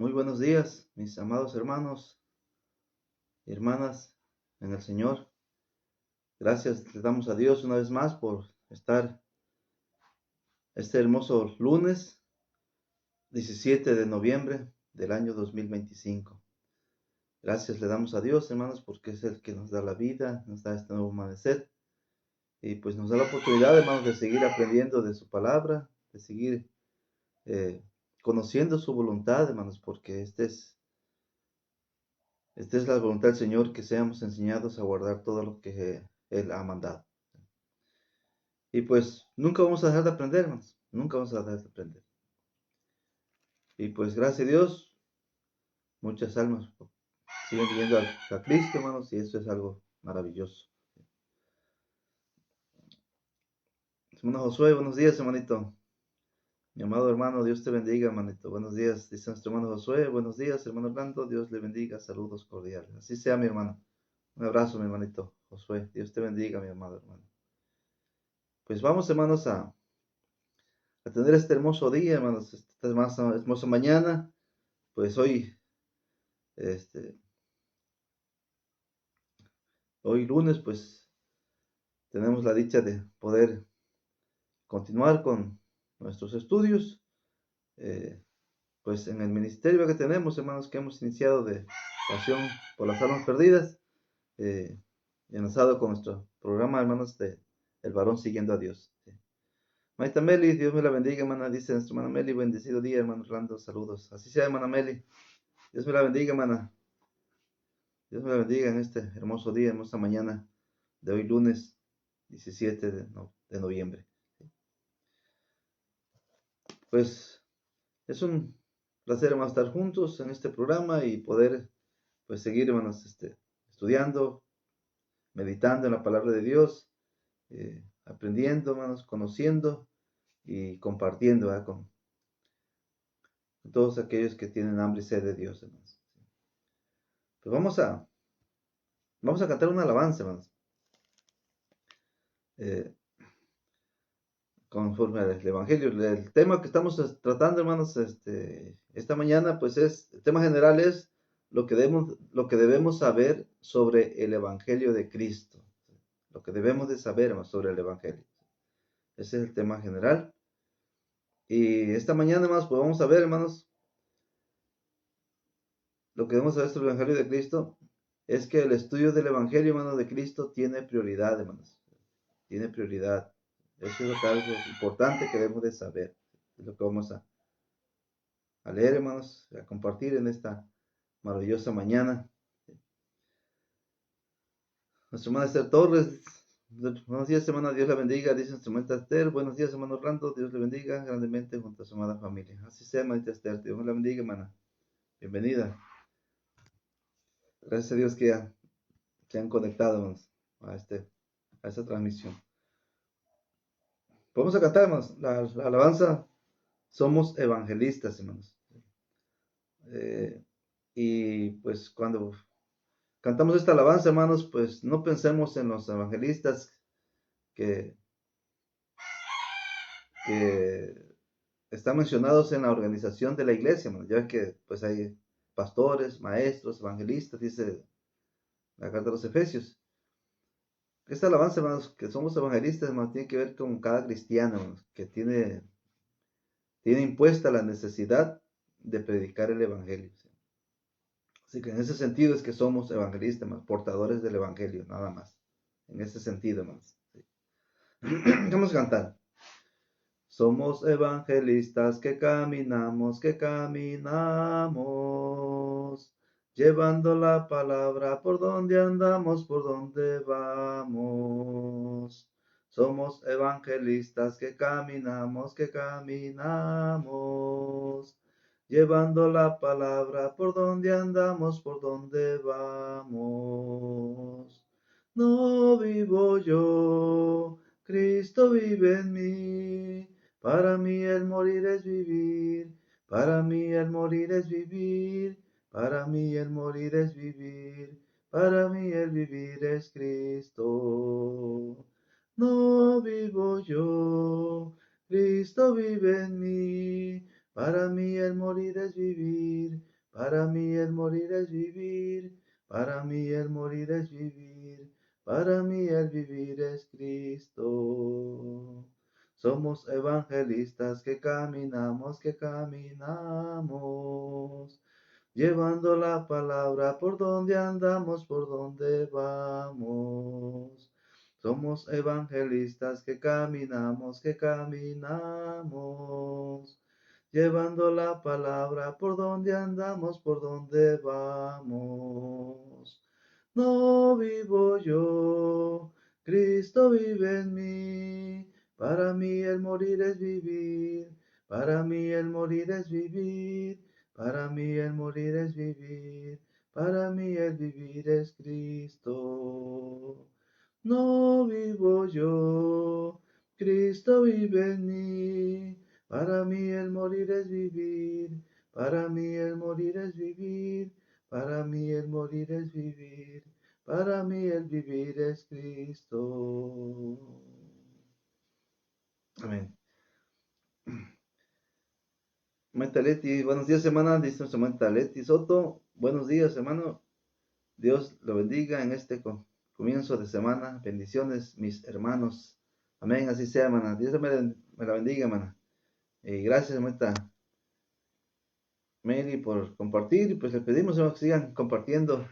Muy buenos días, mis amados hermanos y hermanas en el Señor. Gracias le damos a Dios una vez más por estar este hermoso lunes 17 de noviembre del año 2025. Gracias le damos a Dios, hermanos, porque es el que nos da la vida, nos da este nuevo amanecer y pues nos da la oportunidad, hermanos, de seguir aprendiendo de su palabra, de seguir eh, conociendo su voluntad, hermanos, porque esta es la voluntad del Señor, que seamos enseñados a guardar todo lo que Él ha mandado. Y pues nunca vamos a dejar de aprender, hermanos. Nunca vamos a dejar de aprender. Y pues gracias a Dios, muchas almas siguen viviendo a Cristo, hermanos, y eso es algo maravilloso. Hermano Josué, buenos días, hermanito. Mi amado hermano, Dios te bendiga, hermanito. Buenos días, dice nuestro hermano Josué. Buenos días, hermano Orlando. Dios le bendiga. Saludos cordiales. Así sea, mi hermano. Un abrazo, mi hermanito Josué. Dios te bendiga, mi amado hermano. Pues vamos, hermanos, a tener este hermoso día, hermanos, esta hermosa mañana. Pues este, hoy lunes, pues tenemos la dicha de poder continuar con nuestros estudios, eh, pues en el ministerio que tenemos, hermanos, que hemos iniciado de Pasión por las Almas Perdidas, enlazado con nuestro programa, hermanos, de El Varón Siguiendo a Dios. Maita Meli, Dios me la bendiga, hermana, dice nuestra hermana Meli, bendecido día, hermano Orlando, saludos. Así sea, hermana Meli, Dios me la bendiga, hermana. Dios me la bendiga en este hermoso día, hermosa mañana de hoy lunes 17 de noviembre. Pues es un placer, hermanos, estar juntos en este programa y poder pues seguir, hermanos, estudiando, meditando en la palabra de Dios, aprendiendo, hermanos, conociendo y compartiendo, ¿verdad? Con todos aquellos que tienen hambre y sed de Dios, hermanos. Pues vamos a cantar una alabanza, hermanos. Conforme al Evangelio. El tema que estamos tratando, hermanos, esta mañana, pues el tema general es lo que debemos saber sobre el Evangelio de Cristo. Lo que debemos de saber, hermanos, sobre el Evangelio. Ese es el tema general. Y esta mañana, hermanos, pues vamos a ver, hermanos, lo que debemos saber sobre el Evangelio de Cristo es que el estudio del Evangelio, hermanos, de Cristo tiene prioridad, hermanos. Tiene prioridad. Eso es algo importante que debemos de saber. Es lo que vamos a leer, hermanos, a compartir en esta maravillosa mañana. Nuestra hermana Esther Torres, buenos días, hermana, Dios la bendiga, dice nuestra hermana Esther. Buenos días, hermano Orlando, Dios le bendiga grandemente junto a su amada familia. Así sea, hermanita Esther, Dios la bendiga, hermana. Bienvenida. Gracias a Dios que han conectado, hermanos, a esta transmisión. Vamos a cantar, hermanos, la alabanza. Somos evangelistas, hermanos. Y pues cuando cantamos esta alabanza, hermanos, pues no pensemos en los evangelistas que están mencionados en la organización de la iglesia, hermanos. Ya que pues hay pastores, maestros, evangelistas, dice la carta de los Efesios. Esta alabanza, hermanos, que somos evangelistas, hermanos, tiene que ver con cada cristiano, hermanos, que tiene impuesta la necesidad de predicar el evangelio. ¿Sí? Así que en ese sentido es que somos evangelistas, hermanos, portadores del evangelio, nada más. En ese sentido, hermanos. ¿Sí? Vamos a cantar. Somos evangelistas que caminamos, llevando la palabra por donde andamos, por donde vamos. Somos evangelistas que caminamos, llevando la palabra por donde andamos, por donde vamos. No vivo yo, Cristo vive en mí. Para mí el morir es vivir, para mí el morir es vivir, para mí el morir es vivir, para mí el vivir es Cristo. No vivo yo, Cristo vive en mí, para mí el morir es vivir, Para mí el morir es vivir, para mí el morir es vivir, para mí el vivir es Cristo. Somos evangelistas que caminamos, llevando la palabra por donde andamos, por donde vamos. Somos evangelistas que caminamos, llevando la palabra por donde andamos, por donde vamos. No vivo yo, Cristo vive en mí. Para mí el morir es vivir, para mí el morir es vivir, para mí el morir es vivir, para mí el vivir es Cristo. No vivo yo, Cristo vive en mí. Para mí el morir es vivir, para mí el morir es vivir, para mí el morir es vivir, para mí el vivir es Cristo. Amén. Mentaleti, buenos días, hermana, dice nuestra Mentaleti Soto. Buenos días, hermano. Dios lo bendiga en este comienzo de semana. Bendiciones, mis hermanos. Amén, así sea, hermana. Dios me la bendiga, hermana. Gracias, hermana Mary, por compartir. Y pues le pedimos, hermano, que sigan compartiendo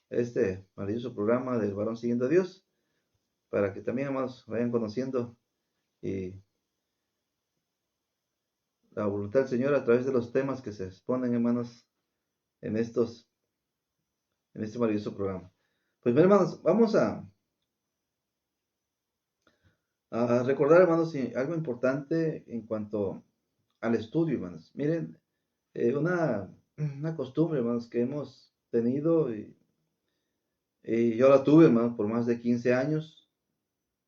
este maravilloso programa del varón siguiendo a Dios, para que también, hermanos, vayan conociendo y la voluntad del Señor a través de los temas que se exponen, hermanos, en este maravilloso programa. Pues bien, hermanos, vamos a recordar, hermanos, algo importante en cuanto al estudio, hermanos. Miren, una costumbre, hermanos, que hemos tenido, y yo la tuve, hermanos, por más de 15 años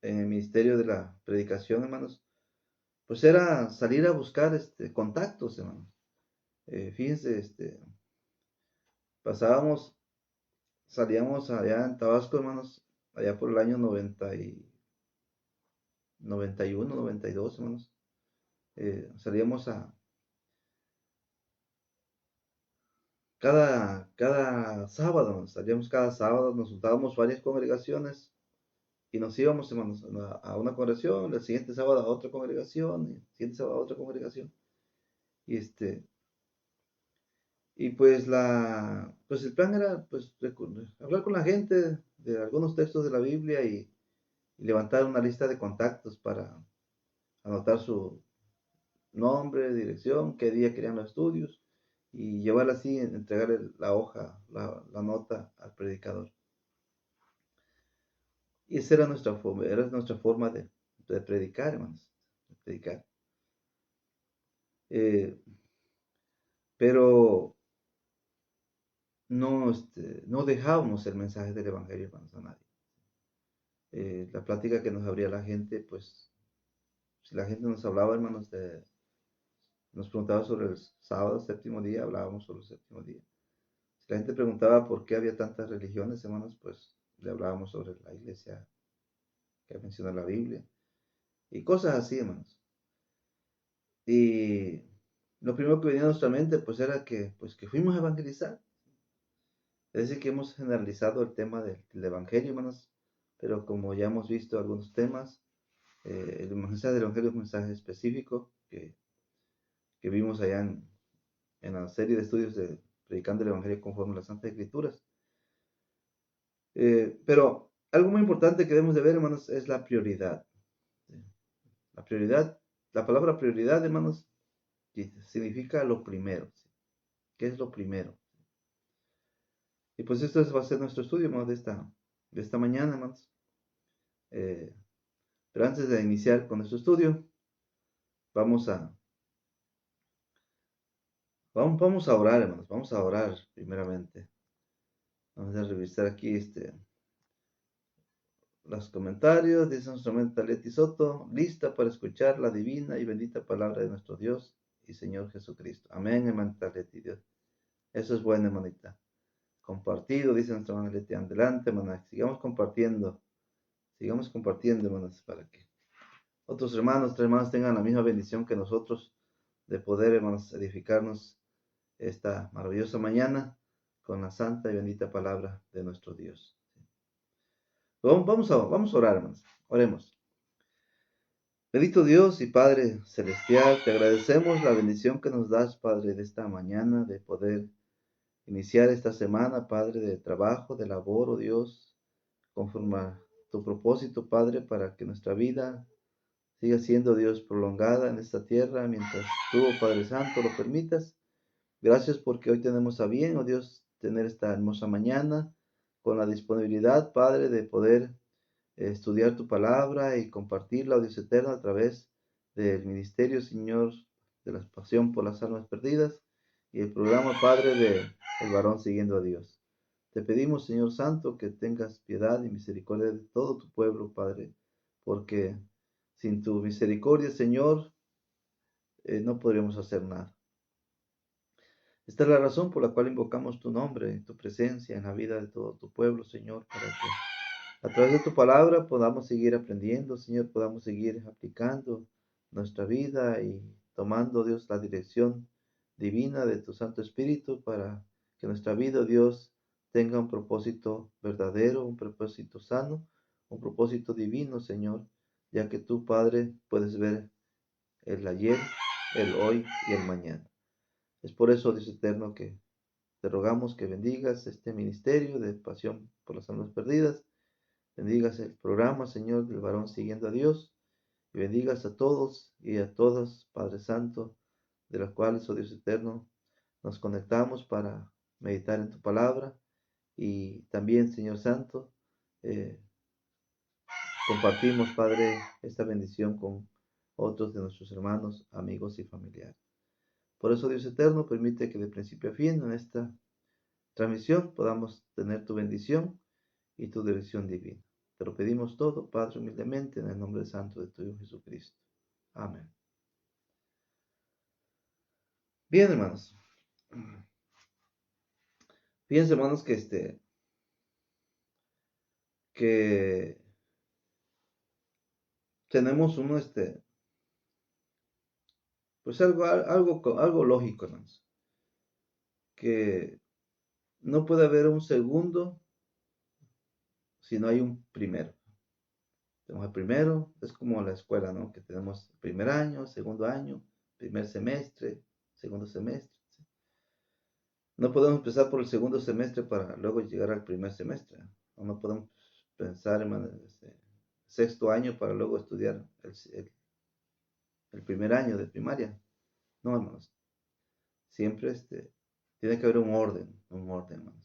en el ministerio de la predicación, hermanos, pues era salir a buscar contactos, hermanos. Fíjense, pasábamos, salíamos allá en Tabasco, hermanos, allá por el año 91, 92, hermanos. Salíamos cada sábado, salíamos cada sábado, nos juntábamos varias congregaciones y nos íbamos, hermanos, a una congregación, el siguiente sábado a otra congregación, y el siguiente sábado a otra congregación. Y pues pues el plan era pues hablar con la gente de algunos textos de la Biblia y levantar una lista de contactos para anotar su nombre, dirección, qué día querían los estudios y llevar así, entregarle la hoja, la nota al predicador. Y esa era nuestra forma de predicar, hermanos, de predicar. Eh, pero no dejábamos el mensaje del Evangelio, hermanos, a nadie. La plática que nos abría la gente, pues, si la gente nos hablaba, hermanos, nos preguntaba sobre el sábado, séptimo día, hablábamos sobre el séptimo día. Si la gente preguntaba por qué había tantas religiones, hermanos, pues le hablábamos sobre la iglesia que menciona la Biblia y cosas así, hermanos. Y lo primero que venía a nuestra mente, pues, era que fuimos a evangelizar. Es decir, que hemos generalizado el tema del evangelio, hermanos, pero como ya hemos visto algunos temas, el mensaje del evangelio es un mensaje específico que vimos allá en la serie de estudios de Predicando el Evangelio conforme a las Santas Escrituras. Pero algo muy importante que debemos de ver, hermanos, es la prioridad. La prioridad, la palabra prioridad, hermanos, significa lo primero. ¿Qué es lo primero? Y pues esto va a ser nuestro estudio, hermanos, de esta mañana, hermanos. Eh, pero antes de iniciar con nuestro estudio, vamos a, vamos a orar, hermanos. Vamos a orar primeramente. Vamos a revisar aquí los comentarios. Dice nuestro mente Leti Soto, lista para escuchar la divina y bendita palabra de nuestro Dios y Señor Jesucristo. Amén, hermanita Leti, Dios. Eso es bueno, hermanita. Compartido, dice nuestra hermana Leti. Adelante, hermana. Sigamos compartiendo, hermanas, para que otros hermanos, tres hermanos tengan la misma bendición que nosotros de poder, hermanos, edificarnos esta maravillosa mañana con la santa y bendita palabra de nuestro Dios. Vamos a orar, hermanos. Oremos. Bendito Dios y Padre Celestial, te agradecemos la bendición que nos das, Padre, de esta mañana, de poder iniciar esta semana, Padre, de trabajo, de labor, oh Dios, conforme a tu propósito, Padre, para que nuestra vida siga siendo, Dios, prolongada en esta tierra, mientras tú, oh Padre Santo, lo permitas. Gracias porque hoy tenemos a bien, oh Dios, tener esta hermosa mañana con la disponibilidad, Padre, de poder estudiar tu palabra y compartirla, oh Dios eterno, a través del ministerio, Señor, de la pasión por las almas perdidas y el programa, Padre, de El Varón Siguiendo a Dios. Te pedimos, Señor Santo, que tengas piedad y misericordia de todo tu pueblo, Padre, porque sin tu misericordia, Señor, no podríamos hacer nada. Esta es la razón por la cual invocamos tu nombre, tu presencia en la vida de todo tu pueblo, Señor, para que a través de tu palabra podamos seguir aprendiendo, Señor, podamos seguir aplicando nuestra vida y tomando, Dios, la dirección divina de tu Santo Espíritu para que nuestra vida, Dios, tenga un propósito verdadero, un propósito sano, un propósito divino, Señor, ya que tú, Padre, puedes ver el ayer, el hoy y el mañana. Es por eso, Dios eterno, que te rogamos que bendigas este ministerio de pasión por las almas perdidas. Bendigas el programa, Señor, del Varón Siguiendo a Dios. Y bendigas a todos y a todas, Padre Santo, de los cuales, oh Dios eterno, nos conectamos para meditar en tu palabra. Y también, Señor Santo, eh, compartimos, Padre, esta bendición con otros de nuestros hermanos, amigos y familiares. Por eso, Dios eterno, permite que de principio a fin en esta transmisión podamos tener tu bendición y tu dirección divina. Te lo pedimos todo, Padre, humildemente, en el nombre santo de tu Hijo Jesucristo. Amén. Bien, hermanos. Fíjense, hermanos, que tenemos pues algo lógico, hermanos. Que no puede haber un segundo si no hay un primero. Tenemos el primero, es como la escuela, ¿no? Que tenemos primer año, segundo año, primer semestre, segundo semestre. ¿Sí? No podemos empezar por el segundo semestre para luego llegar al primer semestre. O no podemos pensar, hermano, sexto año para luego estudiar el primer año de primaria. No, hermanos. Siempre tiene que haber un orden, hermanos.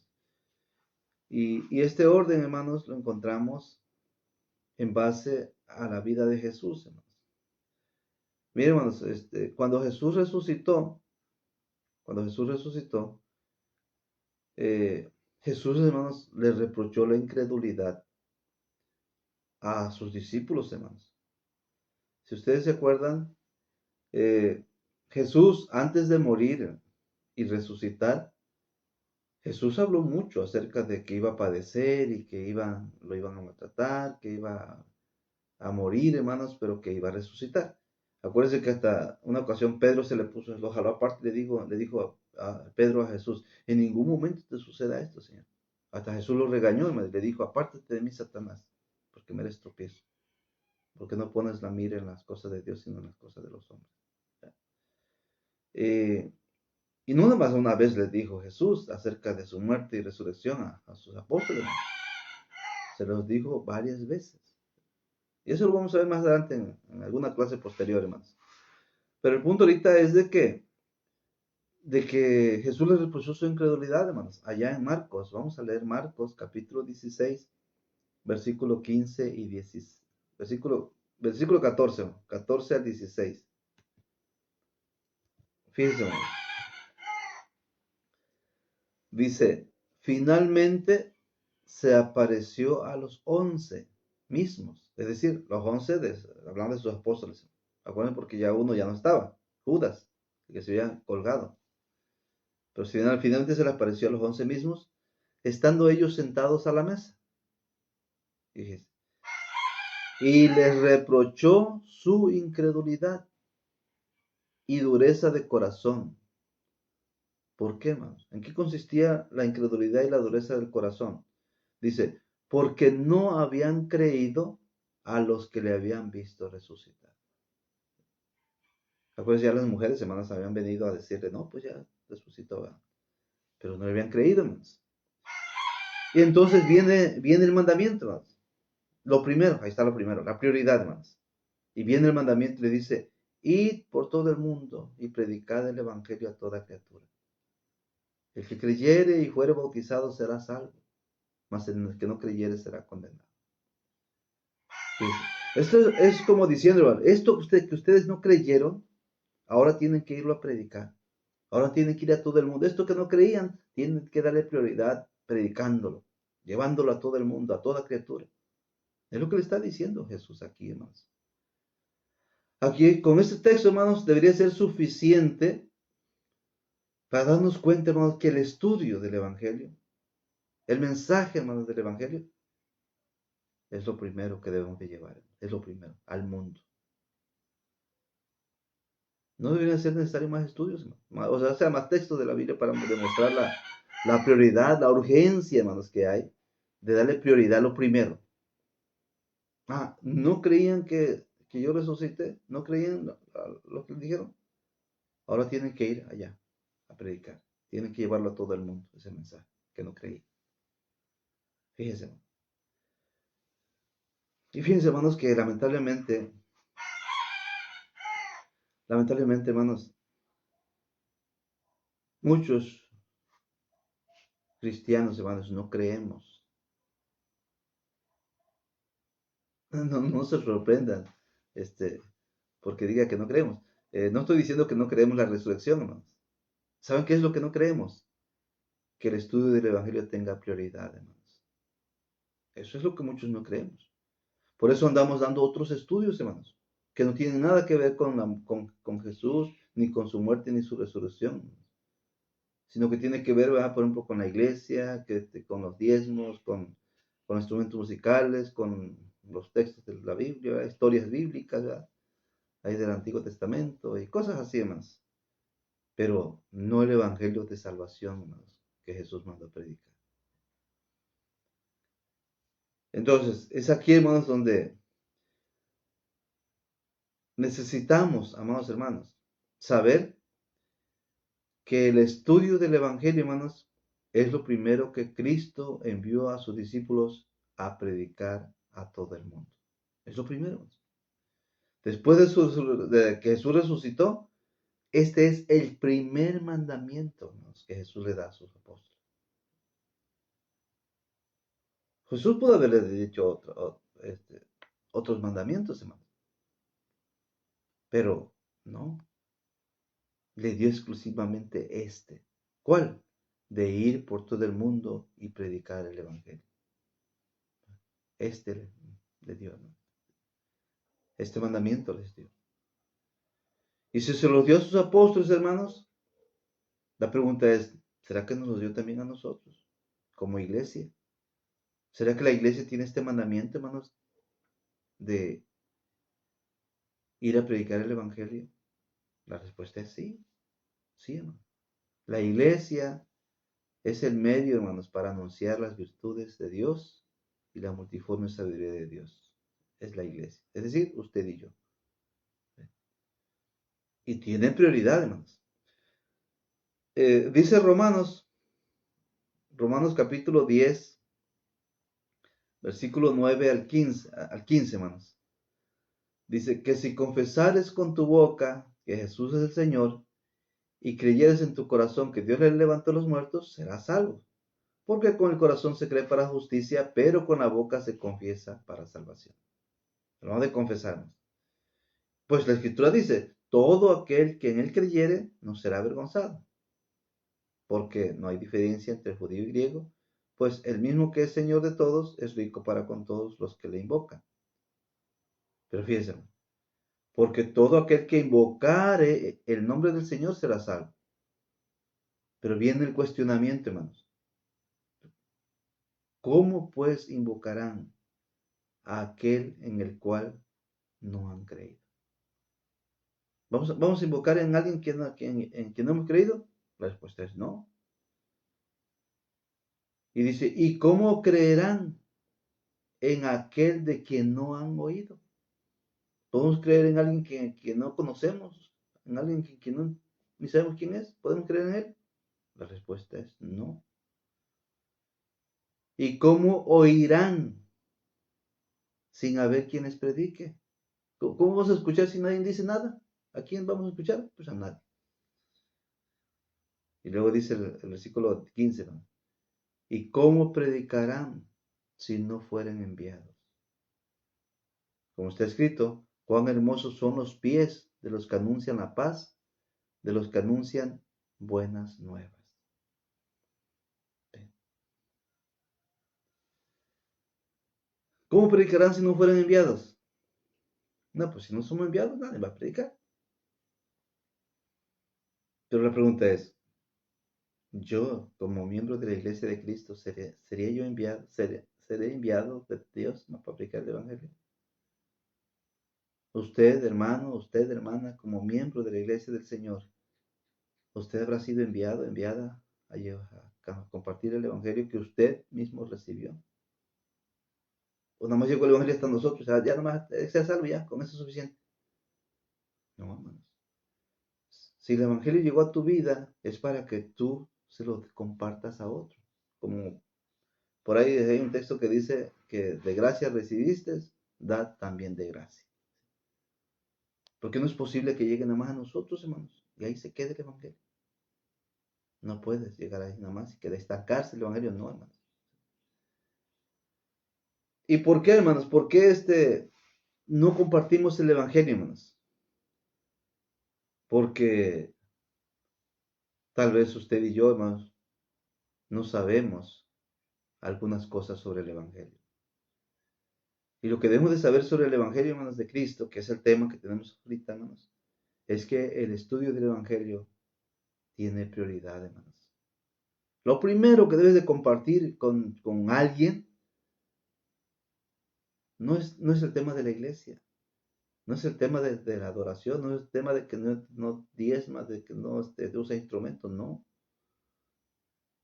Y este orden, hermanos, lo encontramos en base a la vida de Jesús, hermanos. Miren, hermanos, cuando Jesús resucitó, Jesús, hermanos, le reprochó la incredulidad a sus discípulos, hermanos. Si ustedes se acuerdan, Jesús, antes de morir y resucitar, Jesús habló mucho acerca de que iba a padecer y que lo iban a maltratar, que iba a morir, hermanos, pero que iba a resucitar. Acuérdense que hasta una ocasión Pedro se le puso, lo jaló aparte, le dijo a Pedro a Jesús, en ningún momento te suceda esto, Señor. Hasta Jesús lo regañó, hermano, y le dijo, apártate de mí, Satanás, porque me eres tropiezo, porque no pones la mira en las cosas de Dios, sino en las cosas de los hombres. Y no nada más una vez les dijo Jesús acerca de su muerte y resurrección a sus apóstoles, se los dijo varias veces. Y eso lo vamos a ver más adelante en alguna clase posterior, hermanos. Pero el punto ahorita es de que Jesús les reprochó su incredulidad, hermanos. Allá en Marcos, vamos a leer Marcos capítulo 16, versículo 15 y 16. Versículo 14, 14 al 16. Fíjense, hermanos. Dice, finalmente se apareció a los 11 mismos, es decir, los 11 hablando de sus apóstoles. Acuérdense porque ya uno ya no estaba, Judas, que se había colgado. Pero finalmente se le apareció a los 11 mismos, estando ellos sentados a la mesa. Fíjense. Y les reprochó su incredulidad y dureza de corazón, ¿Por qué, hermanos? ¿En qué consistía la incredulidad y la dureza del corazón? Dice, porque no habían creído a los que le habían visto resucitar. Acuérdense, ya las mujeres, hermanas, habían venido a decirle, no, pues ya resucitó, ¿verdad? Pero no le habían creído, hermanos. Y entonces viene el mandamiento, hermanos. Lo primero, ahí está lo primero, la prioridad, hermanos. Y viene el mandamiento y le dice, id por todo el mundo y predicad el evangelio a toda criatura. El que creyere y fuere bautizado será salvo, mas el que no creyere será condenado. Esto es como diciendo, esto que ustedes no creyeron, ahora tienen que irlo a predicar. Ahora tienen que ir a todo el mundo. Esto que no creían, tienen que darle prioridad predicándolo, llevándolo a todo el mundo, a toda criatura. Es lo que le está diciendo Jesús aquí, hermanos. Aquí, con este texto, hermanos, debería ser suficiente para darnos cuenta, hermanos, que el estudio del Evangelio, el mensaje, hermanos, del Evangelio, es lo primero que debemos de llevar. Es lo primero, al mundo. No debería ser necesario más estudios, hermanos. O sea, más textos de la Biblia para demostrar la prioridad, la urgencia, hermanos, que hay de darle prioridad a lo primero. No creían que yo resucité, no creían lo que dijeron. Ahora tienen que ir allá a predicar. Tienen que llevarlo a todo el mundo, ese mensaje, que no creí. Fíjense, hermanos. Y fíjense, hermanos, que lamentablemente, hermanos, muchos cristianos, hermanos, no creemos. No se sorprendan, porque diga que no creemos. No estoy diciendo que no creemos la resurrección, hermanos. ¿Saben qué es lo que no creemos? Que el estudio del Evangelio tenga prioridad, hermanos. Eso es lo que muchos no creemos. Por eso andamos dando otros estudios, hermanos, que no tienen nada que ver con Jesús, ni con su muerte, ni su resurrección, sino que tiene que ver, ¿verdad? Por ejemplo, con la iglesia, con los diezmos, con instrumentos musicales, con los textos de la Biblia, ¿verdad? Historias bíblicas, ¿verdad? Ahí del Antiguo Testamento y cosas así, hermanos. Pero no el Evangelio de salvación, hermanos, que Jesús mandó a predicar. Entonces, es aquí, hermanos, donde necesitamos, amados hermanos, saber que el estudio del Evangelio, hermanos, es lo primero que Cristo envió a sus discípulos a predicar a todo el mundo. Es lo primero. Después de que Jesús resucitó, este es el primer mandamiento, hermanos, que Jesús le da a sus apóstoles. Jesús pudo haberle dicho otros mandamientos, hermanos, pero no, le dio exclusivamente este. ¿Cuál? De ir por todo el mundo y predicar el Evangelio. Le dio, ¿no? Este mandamiento les dio. Y si se los dio a sus apóstoles, hermanos, la pregunta es, ¿será que nos los dio también a nosotros, como iglesia? ¿Será que la iglesia tiene este mandamiento, hermanos, de ir a predicar el Evangelio? La respuesta es sí, sí, hermano. La iglesia es el medio, hermanos, para anunciar las virtudes de Dios y la multiforme sabiduría de Dios. Es la iglesia, es decir, usted y yo. Y tiene prioridad, hermanos. Dice Romanos capítulo 10, versículo 9 al 15, hermanos. Dice que si confesares con tu boca que Jesús es el Señor y creyeres en tu corazón que Dios le levantó a los muertos, serás salvo. Porque con el corazón se cree para justicia, pero con la boca se confiesa para salvación. Hablamos de confesarnos. Pues la Escritura dice, todo aquel que en él creyere no será avergonzado. Porque no hay diferencia entre judío y griego, pues el mismo que es Señor de todos es rico para con todos los que le invocan. Pero fíjense, porque todo aquel que invocare el nombre del Señor será salvo. Pero viene el cuestionamiento, hermanos. ¿Cómo pues invocarán a aquel en el cual no han creído? ¿Vamos a invocar en alguien en quien no hemos creído? La respuesta es no. Y dice, ¿y cómo creerán en aquel de quien no han oído? ¿Podemos creer en alguien que no conocemos? ¿En alguien que no ni sabemos quién es? ¿Podemos creer en él? La respuesta es no. ¿Y cómo oirán sin haber quien les predique? ¿Cómo vamos a escuchar si nadie dice nada? ¿A quién vamos a escuchar? Pues a nadie. Y luego dice el versículo 15, ¿no? ¿Y cómo predicarán si no fueren enviados? Como está escrito, cuán hermosos son los pies de los que anuncian la paz, de los que anuncian buenas nuevas. ¿Cómo predicarán si no fueran enviados? No, pues si no somos enviados, nadie va a predicar. Pero la pregunta es, yo como miembro de la iglesia de Cristo, ¿sería yo enviado, seré enviado de Dios para predicar el Evangelio? Usted, hermano, usted, hermana, como miembro de la iglesia del Señor, usted habrá sido enviado, enviada a compartir el Evangelio que usted mismo recibió. O nada más llegó el Evangelio hasta nosotros, ya nada más sea salvo, ya, con eso es suficiente. No, hermanos. Si el Evangelio llegó a tu vida, es para que tú se lo compartas a otros. Como por ahí hay un texto que dice que de gracia recibiste, da también de gracia. Porque no es posible que llegue nada más a nosotros, hermanos, y ahí se quede el Evangelio. No puedes llegar ahí nada más y que destacarse el Evangelio, no, hermanos. ¿Y por qué, hermanos? ¿Por qué no compartimos el Evangelio, hermanos? Porque tal vez usted y yo, hermanos, no sabemos algunas cosas sobre el Evangelio. Y lo que debemos de saber sobre el Evangelio, hermanos, de Cristo, que es el tema que tenemos ahorita, hermanos, es que el estudio del Evangelio tiene prioridad, hermanos. Lo primero que debes de compartir con alguien no es el tema de la iglesia, no es el tema de la adoración, no es el tema de que no diezmas, de que no usa instrumentos, no.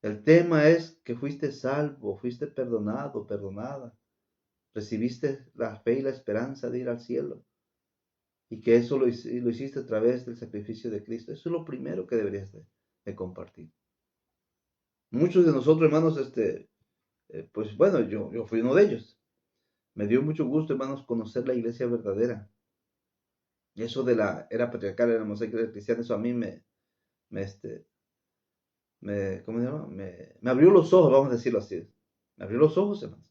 El tema es que fuiste salvo, fuiste perdonado, perdonada, recibiste la fe y la esperanza de ir al cielo. Y que eso lo hiciste a través del sacrificio de Cristo. Eso es lo primero que deberías de compartir. Muchos de nosotros, hermanos, pues bueno, yo fui uno de ellos. Me dio mucho gusto, hermanos, conocer la iglesia verdadera. Y eso de la era patriarcal, éramos cristianos, eso a mí ¿cómo se llama? Me abrió los ojos, vamos a decirlo así. Me abrió los ojos, hermanos.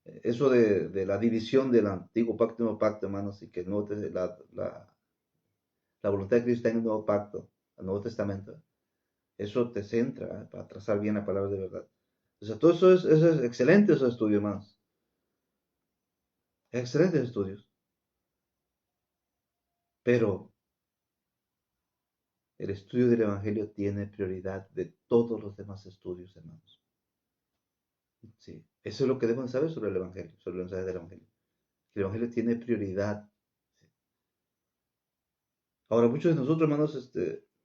Eso de la división del antiguo pacto y nuevo pacto, hermanos, y que la voluntad de Cristo está en el nuevo pacto, el Nuevo Testamento. Eso te centra para trazar bien la palabra de verdad. O sea, todo eso es excelente, esos estudios, hermanos. Excelentes estudios. Pero el estudio del Evangelio tiene prioridad de todos los demás estudios, hermanos. Sí, eso es lo que debemos saber sobre el Evangelio, sobre el mensaje del Evangelio. El Evangelio tiene prioridad. Ahora, muchos de nosotros, hermanos,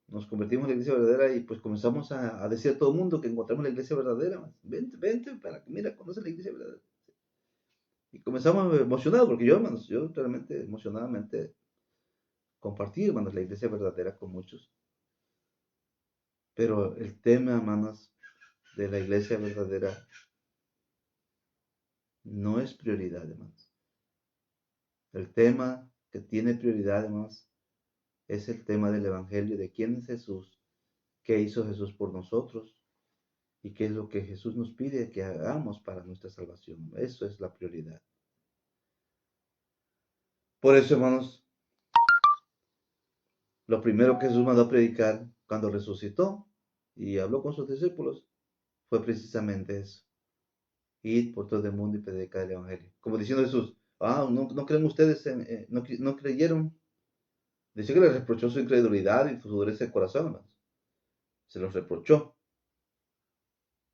nos convertimos en la iglesia verdadera y pues comenzamos a decir a todo el mundo que encontramos la iglesia verdadera. Vente, vente, para que mira, conoce la iglesia verdadera. Y comenzamos emocionados, porque yo, hermanos, yo realmente emocionadamente compartí, hermanos, la iglesia verdadera con muchos. Pero el tema, hermanos, de la iglesia verdadera no es prioridad, hermanos. El tema que tiene prioridad, hermanos, es el tema del Evangelio, de quién es Jesús, qué hizo Jesús por nosotros y qué es lo que Jesús nos pide que hagamos para nuestra salvación. Eso es la prioridad. Por eso, hermanos, lo primero que Jesús mandó a predicar cuando resucitó y habló con sus discípulos fue precisamente eso. Ir por todo el mundo y predicar el Evangelio. Como diciendo Jesús, no creen ustedes, no creyeron. Dice que les reprochó su incredulidad y su dureza de corazón, hermanos. Se los reprochó.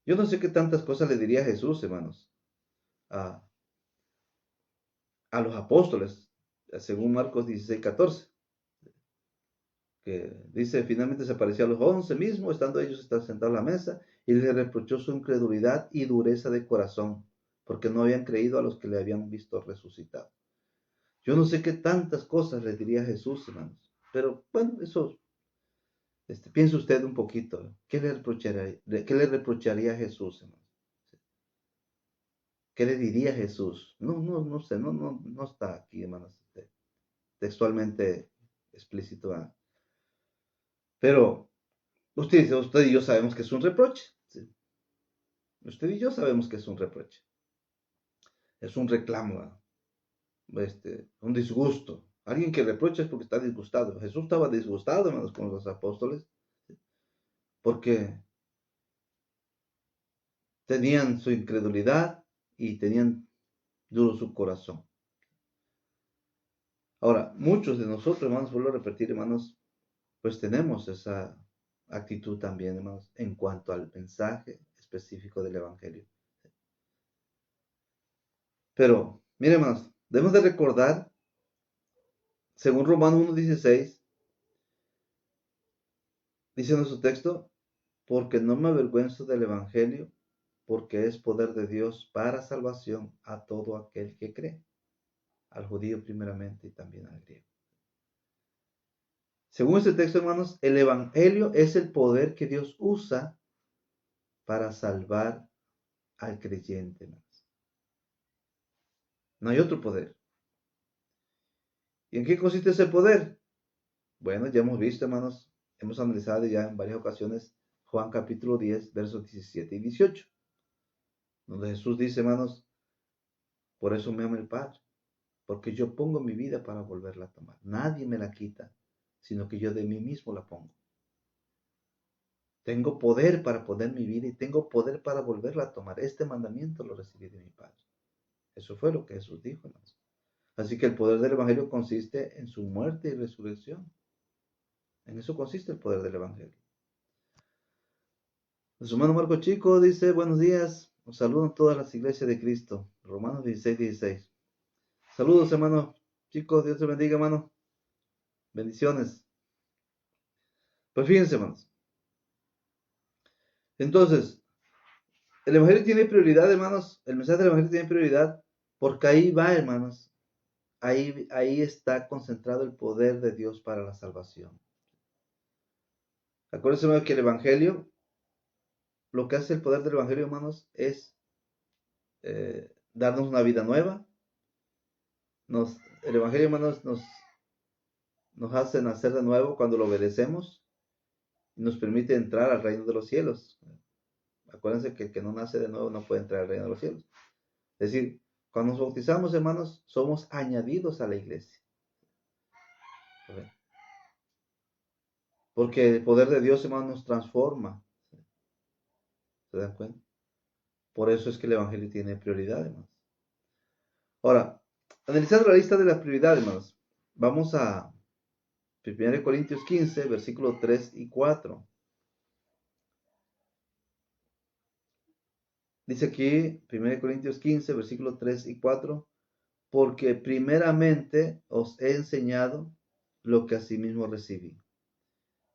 Yo no sé qué tantas cosas le diría Jesús, hermanos, a, a los apóstoles, según Marcos 16:14. que dice, finalmente se apareció a los 11 mismos, estando ellos sentados a la mesa, y les reprochó su incredulidad y dureza de corazón, porque no habían creído a los que le habían visto resucitado. Yo no sé qué tantas cosas le diría Jesús, hermanos, pero bueno, eso, piense usted un poquito, qué le reprocharía a Jesús, hermanos? ¿Qué le diría Jesús? No sé, no está aquí, hermanos, textualmente explícito, ¿verdad? Pero usted y yo sabemos que es un reproche. ¿Sí? Usted y yo sabemos que es un reproche. Es un reclamo, un disgusto. Alguien que reprocha es porque está disgustado. Jesús estaba disgustado, hermanos, con los apóstoles, ¿sí? Porque tenían su incredulidad y tenían duro su corazón. Ahora, muchos de nosotros, hermanos, vuelvo a repetir, hermanos, pues tenemos esa actitud también, hermanos, en cuanto al mensaje específico del Evangelio. Pero, miren, hermanos, debemos de recordar, según Romanos 1:16, dice nuestro texto, porque no me avergüenzo del Evangelio, porque es poder de Dios para salvación a todo aquel que cree, al judío primeramente y también al griego. Según este texto, hermanos, el Evangelio es el poder que Dios usa para salvar al creyente, hermanos. No hay otro poder. ¿Y en qué consiste ese poder? Bueno, ya hemos visto, hermanos, hemos analizado ya en varias ocasiones Juan capítulo 10, versos 17 y 18, donde Jesús dice, hermanos, por eso me ama el Padre, porque yo pongo mi vida para volverla a tomar. Nadie me la quita, sino que yo de mí mismo la pongo. Tengo poder para poner mi vida y tengo poder para volverla a tomar. Este mandamiento lo recibí de mi Padre. Eso fue lo que Jesús dijo, hermanos. Así que el poder del Evangelio consiste en su muerte y resurrección. En eso consiste el poder del Evangelio. Nuestro hermano Marco Chico dice, buenos días, os saludan todas las iglesias de Cristo. Romanos 16:16. Saludos, hermano Chicos, Dios te bendiga, hermano. Bendiciones. Pues fíjense, hermanos. Entonces, el Evangelio tiene prioridad, hermanos. El mensaje del Evangelio tiene prioridad porque ahí va, hermanos. Ahí está concentrado el poder de Dios para la salvación. Acuérdense, hermanos, que el Evangelio, lo que hace el poder del Evangelio, hermanos, es darnos una vida nueva. El Evangelio, hermanos, nos hace nacer de nuevo cuando lo obedecemos y nos permite entrar al reino de los cielos. Acuérdense que el que no nace de nuevo no puede entrar al reino de los cielos. Es decir, cuando nos bautizamos, hermanos, somos añadidos a la iglesia. Porque el poder de Dios, hermanos, nos transforma. ¿Se dan cuenta? Por eso es que el Evangelio tiene prioridad, hermanos. Ahora, analizando la lista de las prioridades, hermanos, vamos a 1 Corintios 15, versículos 3 y 4. Dice aquí, 1 Corintios 15, versículos 3 y 4, porque primeramente os he enseñado lo que asimismo recibí,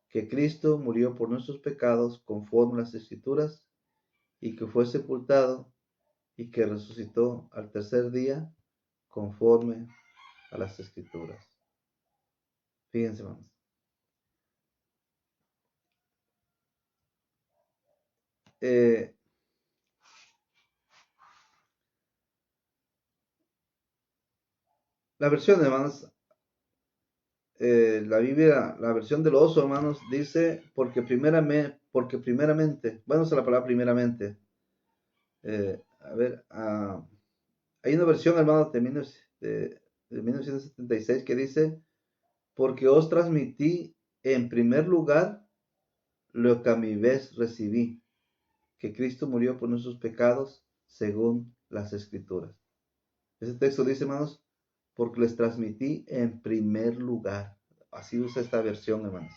que Cristo murió por nuestros pecados conforme a las Escrituras, y que fue sepultado, y que resucitó al tercer día conforme a las Escrituras. Fíjense, hermanos. La versión, hermanos, la Biblia, la versión del oso, hermanos, dice, porque primeramente, bueno, es la palabra primeramente. A ver, hay una versión, hermanos, de 1976 que dice, porque os transmití en primer lugar lo que a mi vez recibí, que Cristo murió por nuestros pecados según las Escrituras. Ese texto dice, hermanos, porque les transmití en primer lugar. Así usa esta versión, hermanos.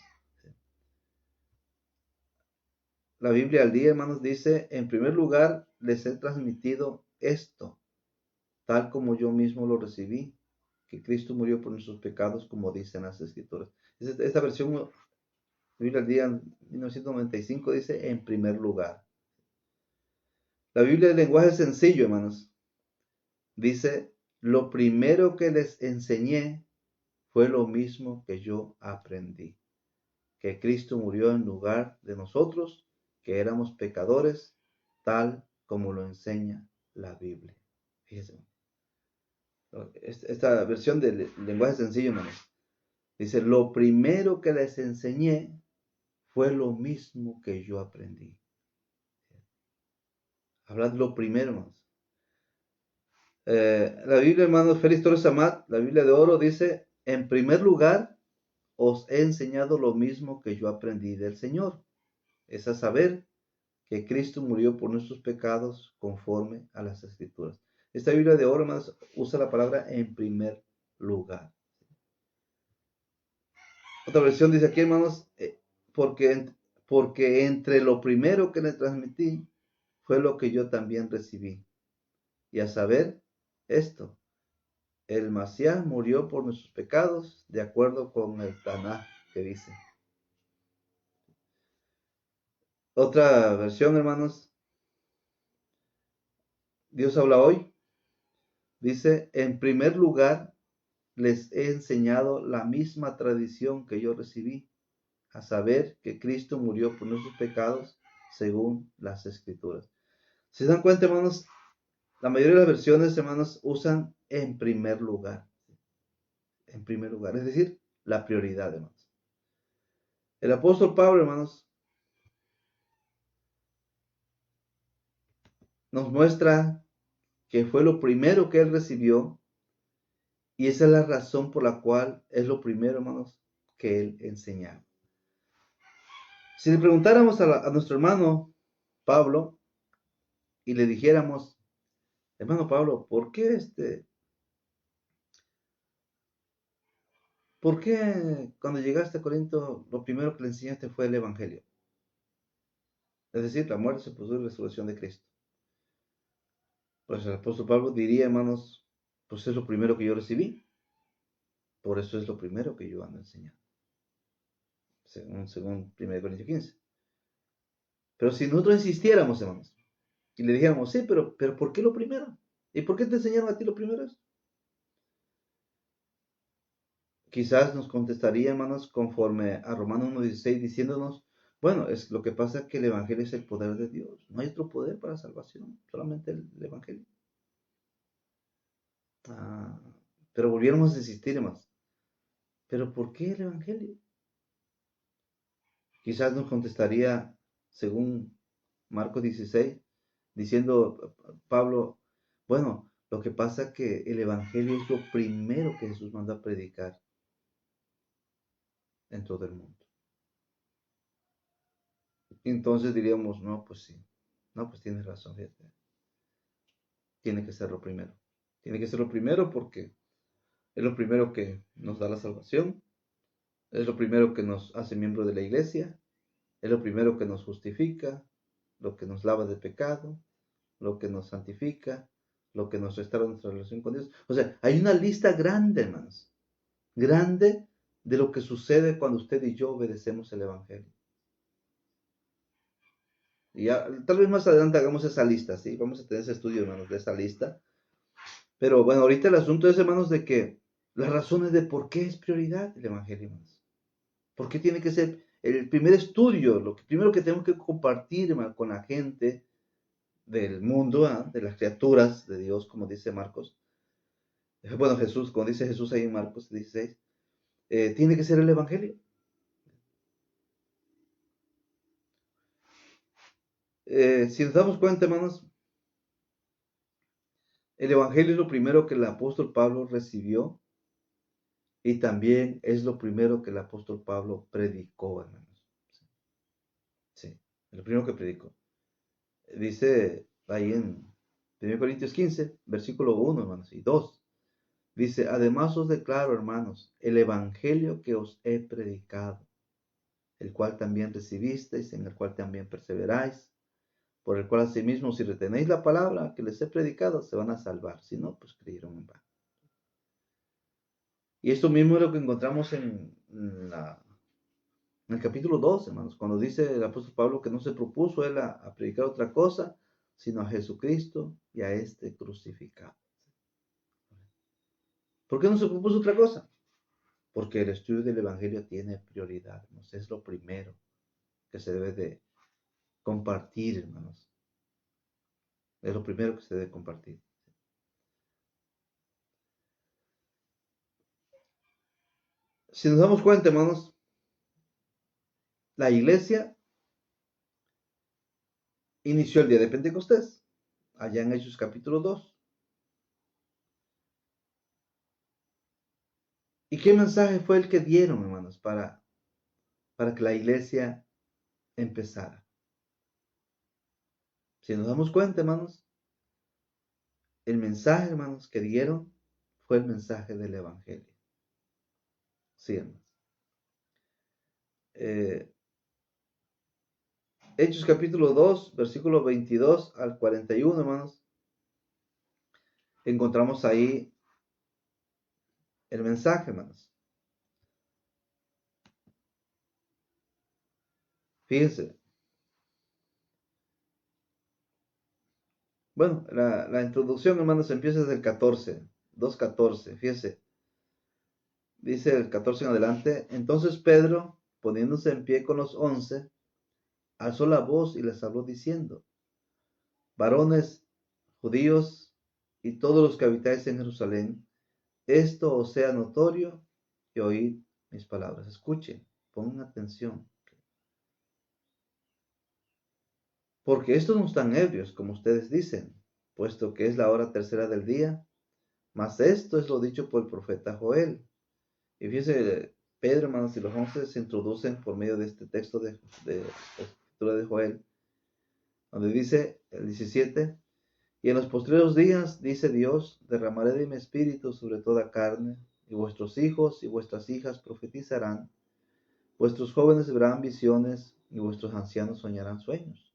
La Biblia al día, hermanos, dice, en primer lugar, les he transmitido esto, tal como yo mismo lo recibí, que Cristo murió por nuestros pecados, como dicen las Escrituras. Esta versión, Biblia al día 1995, dice en primer lugar. La Biblia del lenguaje sencillo, hermanos, dice, lo primero que les enseñé fue lo mismo que yo aprendí, que Cristo murió en lugar de nosotros, que éramos pecadores, tal como lo enseña la Biblia. Fíjense, esta versión del lenguaje sencillo, hermanos, dice, lo primero que les enseñé fue lo mismo que yo aprendí. Hablad lo primero, hermanos. La Biblia, hermanos, Félix Torres Amat, la Biblia de oro, dice, en primer lugar, os he enseñado lo mismo que yo aprendí del Señor. Es a saber, que Cristo murió por nuestros pecados conforme a las Escrituras. Esta Biblia de oro, hermanos, usa la palabra en primer lugar. Otra versión dice aquí, hermanos, porque entre lo primero que le transmití fue lo que yo también recibí. Y a saber, esto, el Masías murió por nuestros pecados, de acuerdo con el Tanaj que dice. Otra versión, hermanos, Dios habla hoy, dice, en primer lugar, les he enseñado la misma tradición que yo recibí, a saber que Cristo murió por nuestros pecados según las Escrituras. ¿Se dan cuenta, hermanos? La mayoría de las versiones, hermanos, usan en primer lugar. En primer lugar, es decir, la prioridad, hermanos. El apóstol Pablo, hermanos, nos muestra que fue lo primero que él recibió y esa es la razón por la cual es lo primero, hermanos, que él enseñaba. Si le preguntáramos a nuestro hermano Pablo y le dijéramos, hermano Pablo, ¿por qué cuando llegaste a Corinto lo primero que le enseñaste fue el Evangelio? Es decir, la muerte, sepultura y resurrección de Cristo. Pues el apóstol Pablo diría, hermanos, pues es lo primero que yo recibí. Por eso es lo primero que yo ando enseñando. Según 1 Corintios 15. Pero si nosotros insistiéramos, hermanos, y le dijéramos, sí, pero ¿por qué lo primero? ¿Y por qué te enseñaron a ti lo primero? Quizás nos contestaría, hermanos, conforme a Romanos 1:16, diciéndonos, bueno, es lo que pasa que el Evangelio es el poder de Dios. No hay otro poder para salvación, solamente el Evangelio. Pero volviéramos a insistir, hermanos. ¿Pero por qué el Evangelio? Quizás nos contestaría, según Marcos 16, diciendo Pablo, bueno, lo que pasa es que el Evangelio es lo primero que Jesús mandó a predicar en todo el mundo. Y entonces diríamos, no, pues sí, no, pues tienes razón, fíjate. Tiene que ser lo primero. Tiene que ser lo primero porque es lo primero que nos da la salvación, es lo primero que nos hace miembro de la iglesia, es lo primero que nos justifica, lo que nos lava de pecado, lo que nos santifica, lo que nos restaura nuestra relación con Dios. O sea, hay una lista grande, hermanos, grande de lo que sucede cuando usted y yo obedecemos el Evangelio. Y ya, tal vez más adelante hagamos esa lista, ¿sí? Vamos a tener ese estudio, hermanos, de esa lista. Pero bueno, ahorita el asunto es, hermanos, de que las razones de por qué es prioridad el Evangelio, hermanos. ¿Por qué tiene que ser el primer estudio? Lo primero que tenemos que compartir, hermano, con la gente del mundo, de las criaturas de Dios, como dice Marcos. Bueno, Jesús, como dice Jesús ahí en Marcos 16, tiene que ser el Evangelio. Si nos damos cuenta, hermanos, el Evangelio es lo primero que el apóstol Pablo recibió y también es lo primero que el apóstol Pablo predicó, hermanos. Sí, lo primero que predicó. Dice ahí en 1 Corintios 15, versículo 1, hermanos, y 2. Dice, además os declaro, hermanos, el Evangelio que os he predicado, el cual también recibisteis, en el cual también perseveráis, por el cual asimismo, si retenéis la palabra que les he predicado, se van a salvar. Si no, pues creyeron en vano. Y esto mismo es lo que encontramos en el capítulo 2, hermanos, cuando dice el apóstol Pablo que no se propuso él a predicar otra cosa, sino a Jesucristo y a este crucificado. ¿Por qué no se propuso otra cosa? Porque el estudio del Evangelio tiene prioridad, hermanos. Es lo primero que se debe de compartir, hermanos. Es lo primero que se debe compartir. Si nos damos cuenta, hermanos, la iglesia inició el día de Pentecostés, allá en Hechos capítulo 2. ¿Y qué mensaje fue el que dieron, hermanos, para que la iglesia empezara? Si nos damos cuenta, hermanos, el mensaje, hermanos, que dieron fue el mensaje del Evangelio. Sí, hermanos. Hechos capítulo 2, versículo 22 al 41, hermanos. Encontramos ahí el mensaje, hermanos. Fíjense. Bueno, la introducción, hermanos, empieza desde el 14, 2:14. Fíjense. Dice el 14 en adelante. Entonces Pedro, poniéndose en pie con los 11, alzó la voz y les habló diciendo: varones judíos y todos los que habitáis en Jerusalén, esto os sea notorio y oíd mis palabras. Escuchen, pongan atención. Porque estos no están ebrios, como ustedes dicen, puesto que es la hora tercera del día. Mas esto es lo dicho por el profeta Joel. Y fíjense, Pedro, hermanos, y los 11 se introducen por medio de este texto de la escritura de Joel, donde dice el 17: y en los postreros días, dice Dios, derramaré de mi espíritu sobre toda carne, y vuestros hijos y vuestras hijas profetizarán, vuestros jóvenes verán visiones, y vuestros ancianos soñarán sueños.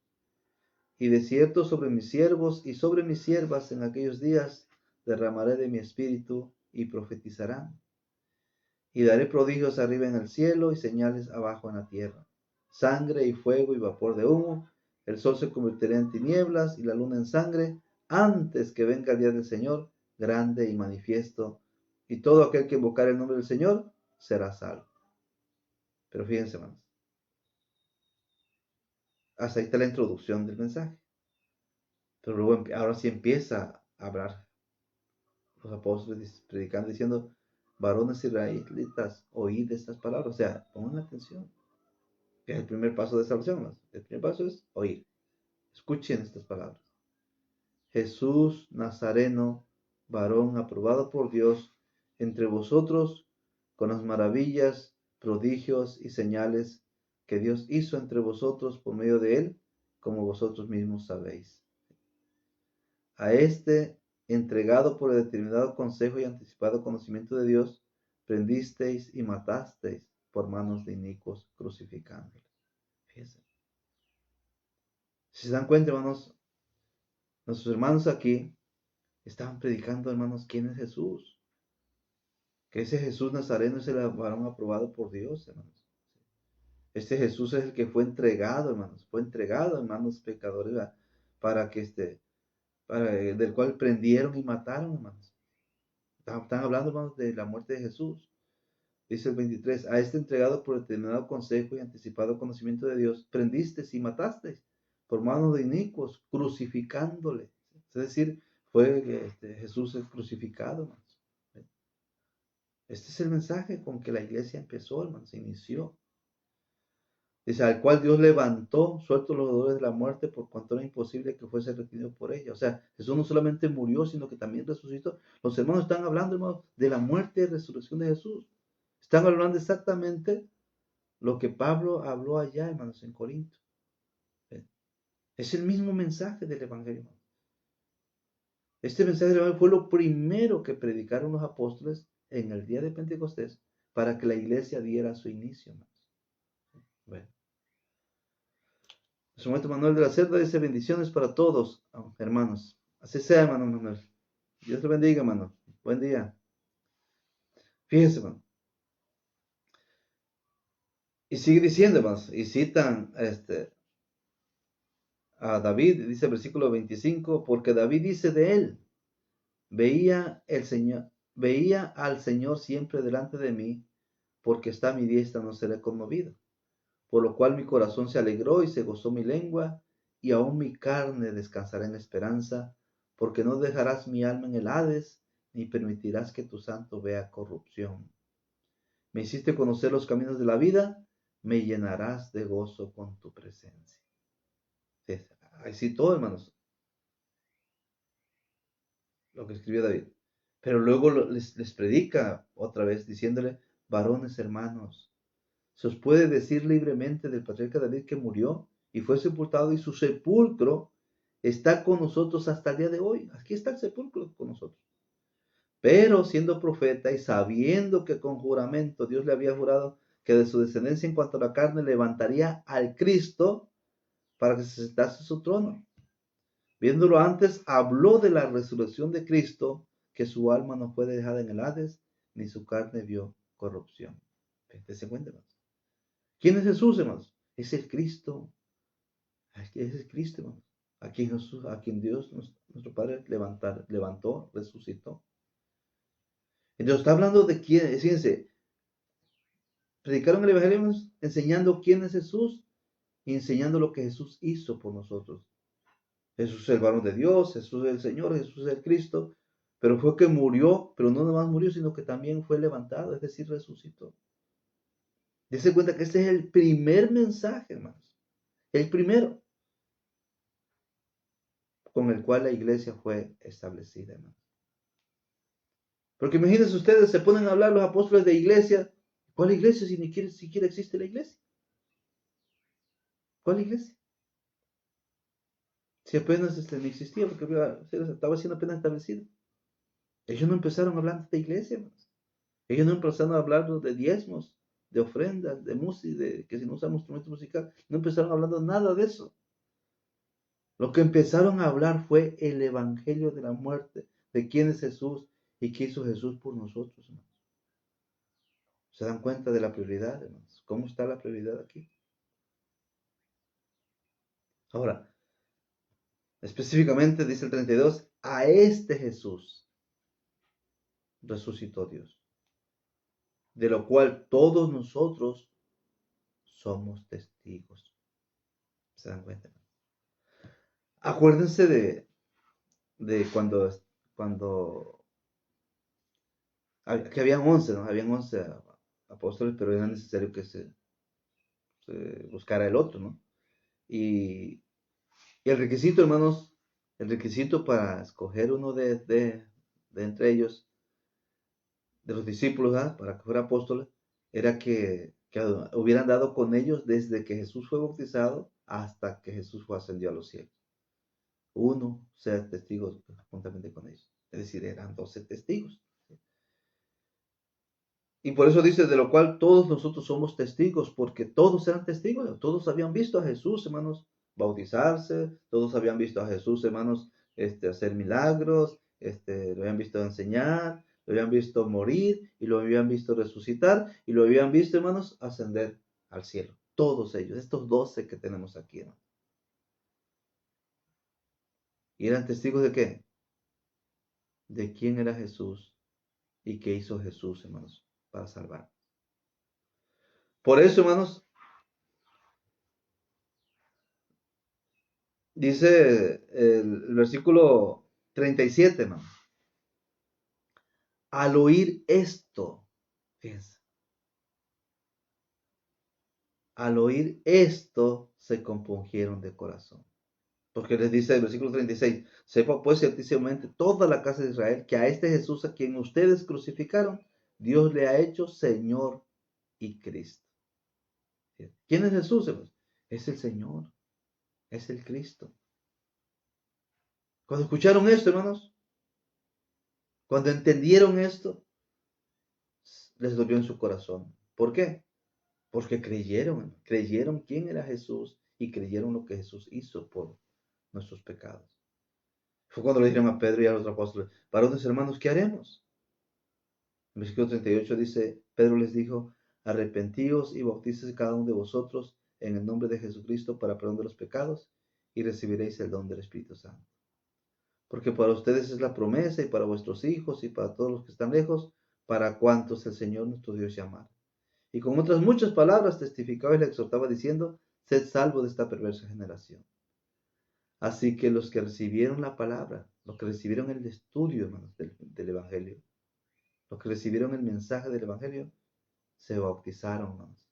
Y de cierto sobre mis siervos y sobre mis siervas en aquellos días derramaré de mi espíritu y profetizarán. Y daré prodigios arriba en el cielo y señales abajo en la tierra: sangre y fuego y vapor de humo. El sol se convertirá en tinieblas y la luna en sangre, antes que venga el día del Señor, grande y manifiesto. Y todo aquel que invocar el nombre del Señor será salvo. Pero fíjense, hermanos, hasta ahí está la introducción del mensaje. Pero luego, ahora sí empieza a hablar los apóstoles predicando, diciendo: varones israelitas, oíd estas palabras. O sea, pongan atención. Que es el primer paso de salvación, ¿no? El primer paso es oír. Escuchen estas palabras: Jesús Nazareno, varón aprobado por Dios entre vosotros, con las maravillas, prodigios y señales que Dios hizo entre vosotros por medio de él, como vosotros mismos sabéis. A este, entregado por el determinado consejo y anticipado conocimiento de Dios, prendisteis y matasteis por manos de inicuos, crucificándoles. Fíjense. Si se dan cuenta, hermanos, nuestros hermanos aquí estaban predicando, hermanos, quién es Jesús. Que ese Jesús Nazareno es el varón aprobado por Dios, hermanos. Este Jesús es el que fue entregado, hermanos. Fue entregado en manos pecadores para que del cual prendieron y mataron, hermanos. Están hablando, hermanos, de la muerte de Jesús. Dice el 23: a este entregado por determinado consejo y anticipado conocimiento de Dios, prendisteis y matasteis por manos de inicuos, crucificándole. Es decir, fue Jesús el crucificado, hermanos. Este es el mensaje con que la iglesia empezó, hermanos, se inició. Dice: al cual Dios levantó, suelto los dolores de la muerte, por cuanto era imposible que fuese retenido por ella. O sea, Jesús no solamente murió, sino que también resucitó. Los hermanos están hablando, hermanos, de la muerte y resurrección de Jesús. Están hablando exactamente lo que Pablo habló allá, hermanos, en Corinto. Es el mismo mensaje del Evangelio. Este mensaje del Evangelio fue lo primero que predicaron los apóstoles en el día de Pentecostés para que la iglesia diera su inicio, hermanos. Bueno. En su momento, Manuel de la Cerda dice: bendiciones para todos, hermanos. Así sea, hermano Manuel. Dios te bendiga, hermano. Buen día. Fíjense, hermano. Y sigue diciendo, hermanos, y citan a David, dice el versículo 25, porque David dice de él, veía al Señor siempre delante de mí, porque está a mi diestra, no seré conmovido. Por lo cual mi corazón se alegró y se gozó mi lengua, y aún mi carne descansará en esperanza, porque no dejarás mi alma en el Hades, ni permitirás que tu santo vea corrupción. Me hiciste conocer los caminos de la vida, me llenarás de gozo con tu presencia. Ahí sí todo, hermanos, lo que escribió David. Pero luego les predica otra vez diciéndole, varones hermanos, se os puede decir libremente del patriarca David que murió y fue sepultado y su sepulcro está con nosotros hasta el día de hoy. Aquí está el sepulcro con nosotros. Pero siendo profeta y sabiendo que con juramento Dios le había jurado que de su descendencia en cuanto a la carne levantaría al Cristo para que se sentase en su trono. Viéndolo antes, habló de la resurrección de Cristo, que su alma no fue dejada en el Hades, ni su carne vio corrupción. Dense cuenta, hermanos. ¿Quién es Jesús, hermanos? Es el Cristo. Es el Cristo, hermanos. A quien Dios, nuestro Padre, levantó, resucitó. Entonces está hablando de quién, fíjense, predicaron el Evangelio, hermanos, enseñando quién es Jesús y enseñando lo que Jesús hizo por nosotros. Jesús es el varón de Dios, Jesús es el Señor, Jesús es el Cristo, pero fue que murió, pero no nomás murió, sino que también fue levantado, es decir, resucitó. Dese cuenta que este es el primer mensaje, hermanos, el primero con el cual la iglesia fue establecida, hermanos. Porque imagínense ustedes, se ponen a hablar los apóstoles de iglesia. ¿Cuál iglesia si ni siquiera existe la iglesia? ¿Cuál iglesia? Si apenas ni existía, porque estaba siendo apenas establecida. Ellos no empezaron hablando de iglesia, hermanos. Ellos no empezaron a hablar de diezmos, de ofrendas, de música, de que si no usamos instrumento musical, no empezaron hablando nada de eso. Lo que empezaron a hablar fue el evangelio de la muerte, de quién es Jesús y qué hizo Jesús por nosotros, hermanos. ¿Se dan cuenta de la prioridad, hermanos? ¿Cómo está la prioridad aquí? Ahora, específicamente dice el 32, a este Jesús resucitó Dios, de lo cual todos nosotros somos testigos. ¿Se dan cuenta? Acuérdense de cuando que habían 11, ¿no? Habían 11 apóstoles, pero era necesario que se buscara el otro, ¿no? Y el requisito, hermanos, el requisito para escoger uno de entre ellos, de los discípulos, ¿ah? Para que fuera apóstol, era que hubieran dado con ellos desde que Jesús fue bautizado hasta que Jesús fue ascendido a los cielos. Uno ser testigos juntamente con ellos. Es decir, eran 12 testigos. Y por eso dice, de lo cual todos nosotros somos testigos, porque todos eran testigos, todos habían visto a Jesús, hermanos, bautizarse, todos habían visto a Jesús, hermanos, hacer milagros, lo habían visto enseñar, lo habían visto morir, y lo habían visto resucitar, y lo habían visto, hermanos, ascender al cielo. Todos ellos, estos 12 que tenemos aquí, hermanos. ¿Y eran testigos de qué? De quién era Jesús y qué hizo Jesús, hermanos, para salvar. Por eso, hermanos, dice el versículo 37, hermano. Al oír esto, fíjense, al oír esto se compungieron de corazón. Porque les dice el versículo 36, sepa pues ciertísimamente toda la casa de Israel que a este Jesús a quien ustedes crucificaron, Dios le ha hecho Señor y Cristo. ¿Quién es Jesús, hermanos? Es el Señor, es el Cristo. Cuando escucharon esto, hermanos, cuando entendieron esto, les dolió en su corazón. ¿Por qué? Porque creyeron quién era Jesús y creyeron lo que Jesús hizo por nuestros pecados. Fue cuando le dijeron a Pedro y a los otros apóstoles, varones hermanos, ¿qué haremos? En versículo 38 dice, Pedro les dijo, arrepentíos y bautícese cada uno de vosotros en el nombre de Jesucristo para perdón de los pecados y recibiréis el don del Espíritu Santo. Porque para ustedes es la promesa y para vuestros hijos y para todos los que están lejos, para cuantos el Señor nuestro Dios llamara. Y con otras muchas palabras testificaba y le exhortaba diciendo, sed salvo de esta perversa generación. Así que los que recibieron la palabra, los que recibieron el estudio, hermanos, del Evangelio, los que recibieron el mensaje del Evangelio, se bautizaron, hermanos.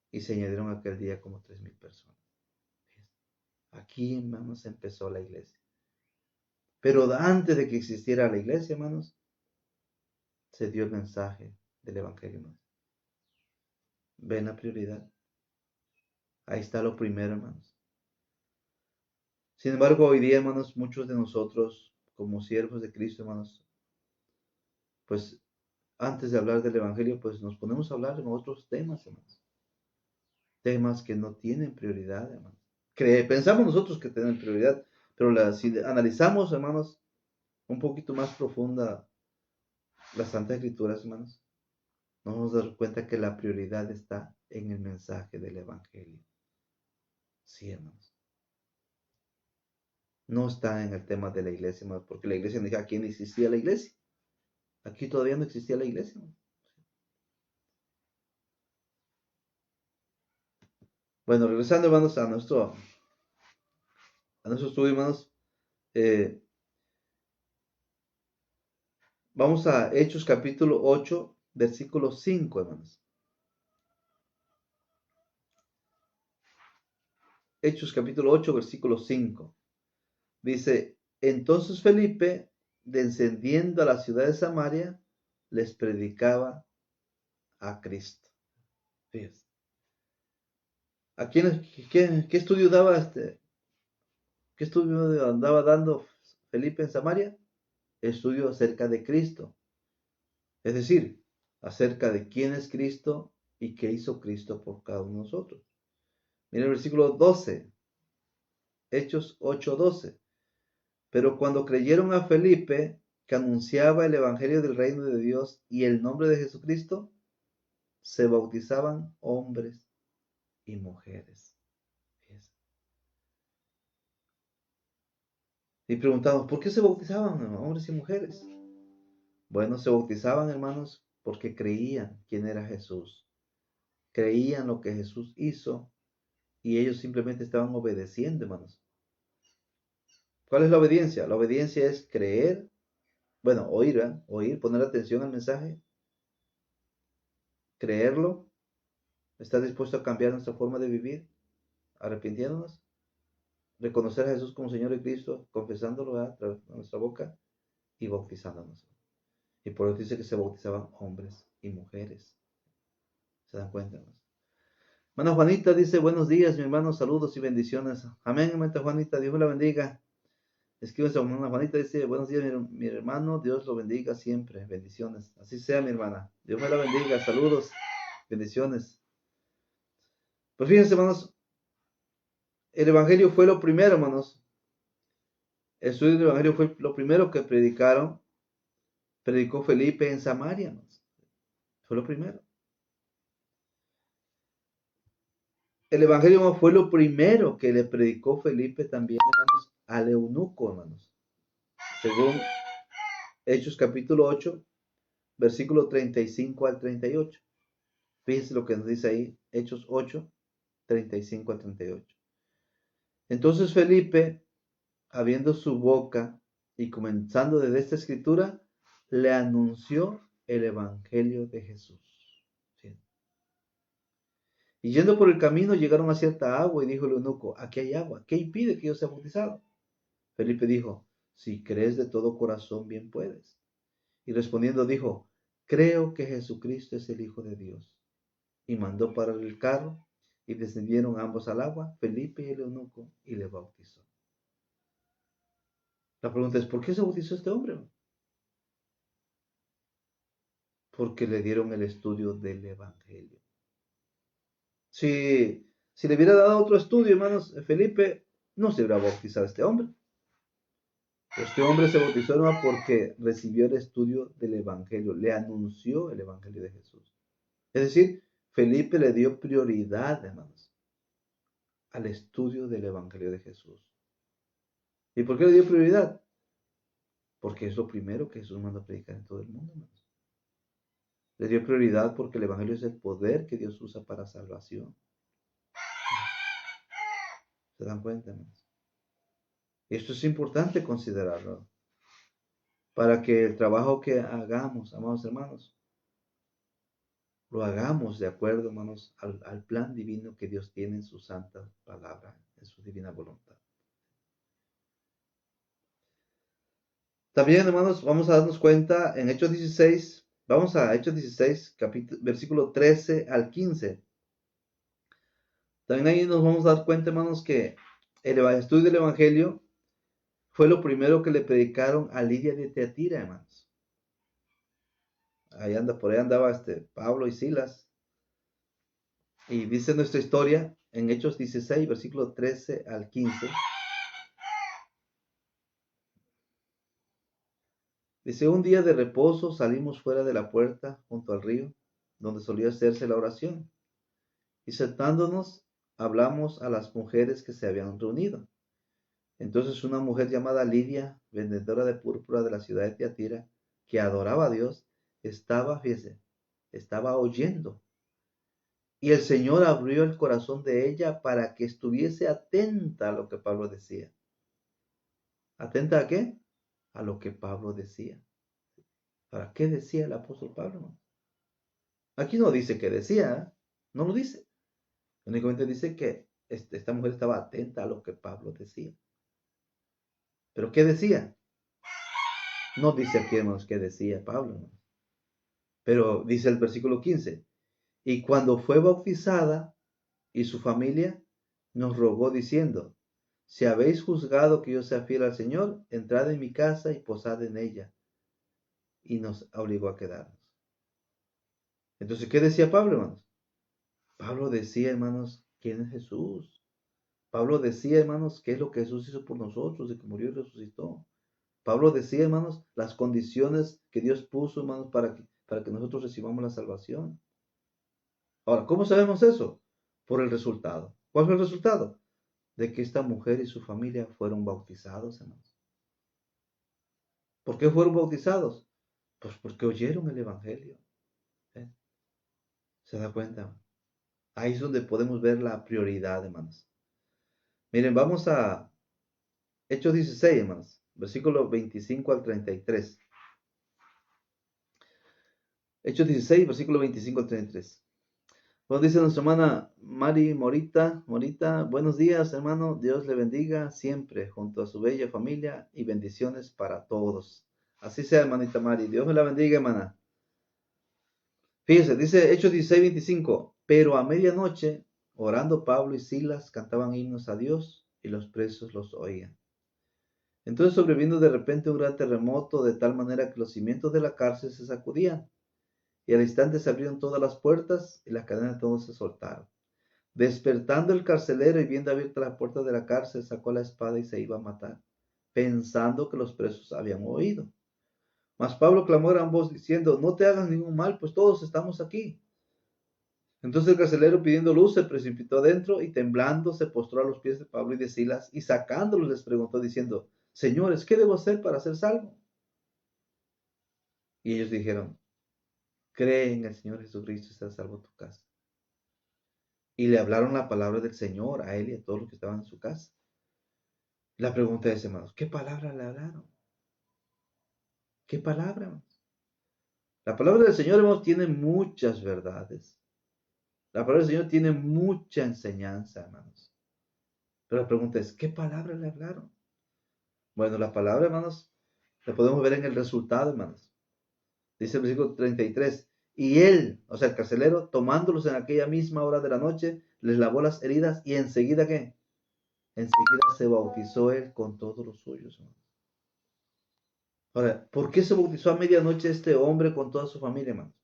Y se añadieron aquel día como 3,000 personas. Aquí, hermanos, empezó la iglesia. Pero antes de que existiera la iglesia, hermanos, se dio el mensaje del Evangelio, hermanos. ¿Ven la prioridad? Ahí está lo primero, hermanos. Sin embargo, hoy día, hermanos, muchos de nosotros, como siervos de Cristo, hermanos, pues antes de hablar del Evangelio, pues nos ponemos a hablar en otros temas, hermanos. Temas que no tienen prioridad, hermanos. Pensamos nosotros que tienen prioridad, pero si analizamos, hermanos, un poquito más profunda las Santas Escrituras, hermanos, nos vamos a dar cuenta que la prioridad está en el mensaje del Evangelio. Sí, hermanos. No está en el tema de la iglesia, hermanos, porque la iglesia no dice, aquí no existía la iglesia. Aquí todavía no existía la iglesia, hermanos. Bueno, regresando, hermanos, a nuestro estudio, hermanos, vamos a Hechos capítulo 8, versículo 5, hermanos. Hechos capítulo 8, versículo 5. Dice, entonces Felipe, descendiendo a la ciudad de Samaria, les predicaba a Cristo. Fíjense. ¿A qué estudio daba qué estudio andaba dando Felipe en Samaria? Estudio acerca de Cristo. Es decir, acerca de quién es Cristo y qué hizo Cristo por cada uno de nosotros. Mira el versículo 12. Hechos 8:12. Pero cuando creyeron a Felipe, que anunciaba el evangelio del reino de Dios y el nombre de Jesucristo, se bautizaban hombres y mujeres. Y preguntamos, ¿por qué se bautizaban hombres y mujeres? Bueno, se bautizaban, hermanos, porque creían quién era Jesús. Creían lo que Jesús hizo y ellos simplemente estaban obedeciendo, hermanos. ¿Cuál es la obediencia? La obediencia es creer, bueno, oír, poner atención al mensaje, creerlo, estar dispuesto a cambiar nuestra forma de vivir, arrepintiéndonos, reconocer a Jesús como Señor y Cristo, confesándolo a través de nuestra boca y bautizándonos. Y por eso dice que se bautizaban hombres y mujeres. ¿Se dan cuenta, hermanos? Hermana Juanita dice, buenos días, mi hermano, saludos y bendiciones. Amén, hermana Juanita, Dios me la bendiga. Escribe a hermana Juanita, dice, buenos días, mi hermano, Dios lo bendiga siempre, bendiciones. Así sea, mi hermana, Dios me la bendiga, saludos, bendiciones. Pues fíjense, hermanos, el Evangelio fue lo primero, hermanos. El estudio del Evangelio fue lo primero que predicó Felipe en Samaria, hermanos. Fue lo primero. El Evangelio fue lo primero que le predicó Felipe también, hermanos, al eunuco, hermanos. Según Hechos capítulo 8, versículo 35 al 38. Fíjense lo que nos dice ahí, Hechos 8, 35 al 38. Entonces Felipe, abriendo su boca y comenzando desde esta escritura, le anunció el Evangelio de Jesús. ¿Sí? Y yendo por el camino llegaron a cierta agua y dijo el eunuco, aquí hay agua, ¿qué impide que yo sea bautizado? Felipe dijo, si crees de todo corazón, bien puedes. Y respondiendo dijo, creo que Jesucristo es el Hijo de Dios. Y mandó parar el carro y descendieron ambos al agua, Felipe y el eunuco, y le bautizó. La pregunta es, ¿por qué se bautizó este hombre? Porque le dieron el estudio del Evangelio. Si le hubiera dado otro estudio, hermanos, Felipe no se hubiera bautizado a este hombre. Este hombre se bautizó, hermano, porque recibió el estudio del Evangelio, le anunció el Evangelio de Jesús. Es decir, Felipe le dio prioridad, hermanos, al estudio del Evangelio de Jesús. ¿Y por qué le dio prioridad? Porque es lo primero que Jesús manda a predicar en todo el mundo, hermanos. Le dio prioridad porque el Evangelio es el poder que Dios usa para salvación. ¿Se dan cuenta, hermanos? Y esto es importante considerarlo. Para que el trabajo que hagamos, amados hermanos, lo hagamos de acuerdo, hermanos, al plan divino que Dios tiene en su santa palabra, en su divina voluntad. También, hermanos, vamos a darnos cuenta en Hechos 16, vamos a Hechos 16, versículo 13 al 15. También ahí nos vamos a dar cuenta, hermanos, que el estudio del Evangelio fue lo primero que le predicaron a Lidia de Teatira, hermanos. Por ahí andaba Pablo y Silas. Y dice nuestra historia en Hechos 16, versículo 13 al 15. Dice, un día de reposo salimos fuera de la puerta junto al río, donde solía hacerse la oración. Y sentándonos, hablamos a las mujeres que se habían reunido. Entonces una mujer llamada Lidia, vendedora de púrpura de la ciudad de Tiatira, que adoraba a Dios, estaba oyendo. Y el Señor abrió el corazón de ella para que estuviese atenta a lo que Pablo decía. ¿Atenta a qué? A lo que Pablo decía. ¿Para qué decía el apóstol Pablo? Aquí no dice que decía, no lo dice. Únicamente dice que esta mujer estaba atenta a lo que Pablo decía. ¿Pero qué decía? No dice aquí, hermanos, qué decía Pablo, hermanos. Pero dice el versículo 15, y cuando fue bautizada y su familia, nos rogó diciendo, si habéis juzgado que yo sea fiel al Señor, entrad en mi casa y posad en ella. Y nos obligó a quedarnos. Entonces, ¿qué decía Pablo, hermanos? Pablo decía, hermanos, ¿quién es Jesús? Pablo decía, hermanos, qué es lo que Jesús hizo por nosotros, de que murió y resucitó. Pablo decía, hermanos, las condiciones que Dios puso, hermanos, para que nosotros recibamos la salvación. Ahora, ¿cómo sabemos eso? Por el resultado. ¿Cuál fue el resultado? De que esta mujer y su familia fueron bautizados, hermanos. ¿Por qué fueron bautizados? Pues porque oyeron el Evangelio. ¿Eh? ¿Se da cuenta? Ahí es donde podemos ver la prioridad, hermanos. Miren, vamos a Hechos 16, hermanos, versículo 25 al 33. Hechos 16, versículo 25 al 33. Bueno, dice nuestra hermana Mari Morita, buenos días, hermano, Dios le bendiga siempre junto a su bella familia y bendiciones para todos. Así sea, hermanita Mari, Dios me la bendiga, hermana. Fíjese, dice Hechos 16, 25, pero a medianoche, orando Pablo y Silas cantaban himnos a Dios y los presos los oían. Entonces sobrevino de repente un gran terremoto de tal manera que los cimientos de la cárcel se sacudían y al instante se abrieron todas las puertas y las cadenas de todos se soltaron. Despertando el carcelero y viendo abierta la puerta de la cárcel, sacó la espada y se iba a matar, pensando que los presos habían oído. Mas Pablo clamó a gran voz diciendo, no te hagas ningún mal, pues todos estamos aquí. Entonces el carcelero, pidiendo luz, se precipitó adentro y temblando se postró a los pies de Pablo y de Silas y sacándolos les preguntó diciendo, señores, ¿qué debo hacer para ser salvo? Y ellos dijeron, cree en el Señor Jesucristo y serás salvo tu casa. Y le hablaron la palabra del Señor a él y a todos los que estaban en su casa. La pregunta es, hermanos, ¿qué palabra le hablaron? ¿Qué palabra, hermanos? La palabra del Señor, hermanos, tiene muchas verdades. La palabra del Señor tiene mucha enseñanza, hermanos. Pero la pregunta es, ¿qué palabra le hablaron? Bueno, la palabra, hermanos, la podemos ver en el resultado, hermanos. Dice el versículo 33, y él, o sea, el carcelero, tomándolos en aquella misma hora de la noche, les lavó las heridas y enseguida, ¿qué? Enseguida se bautizó él con todos los suyos, hermanos. Ahora, ¿por qué se bautizó a medianoche este hombre con toda su familia, hermanos?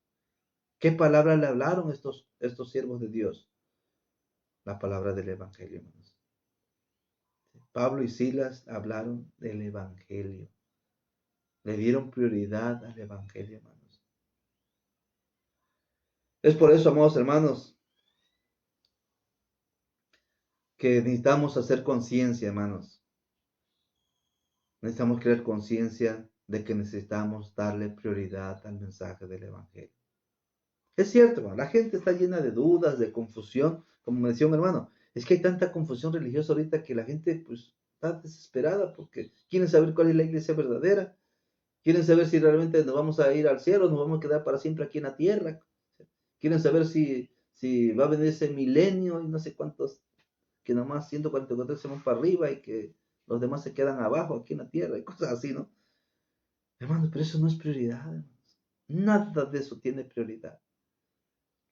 ¿Qué palabra le hablaron estos siervos de Dios? La palabra del Evangelio, hermanos. Pablo y Silas hablaron del Evangelio. Le dieron prioridad al Evangelio, hermanos. Es por eso, amados hermanos, que necesitamos hacer conciencia, hermanos. Necesitamos crear conciencia de que necesitamos darle prioridad al mensaje del Evangelio. Es cierto, hermano, la gente está llena de dudas, de confusión, como me decía un hermano. Es que hay tanta confusión religiosa ahorita que la gente pues está desesperada porque quieren saber cuál es la iglesia verdadera. Quieren saber si realmente nos vamos a ir al cielo o nos vamos a quedar para siempre aquí en la tierra. Quieren saber si va a venir ese milenio y no sé cuántos, que nomás 144 se van para arriba y que los demás se quedan abajo aquí en la tierra y cosas así, ¿no? Hermanos, pero eso no es prioridad, hermanos. Nada de eso tiene prioridad.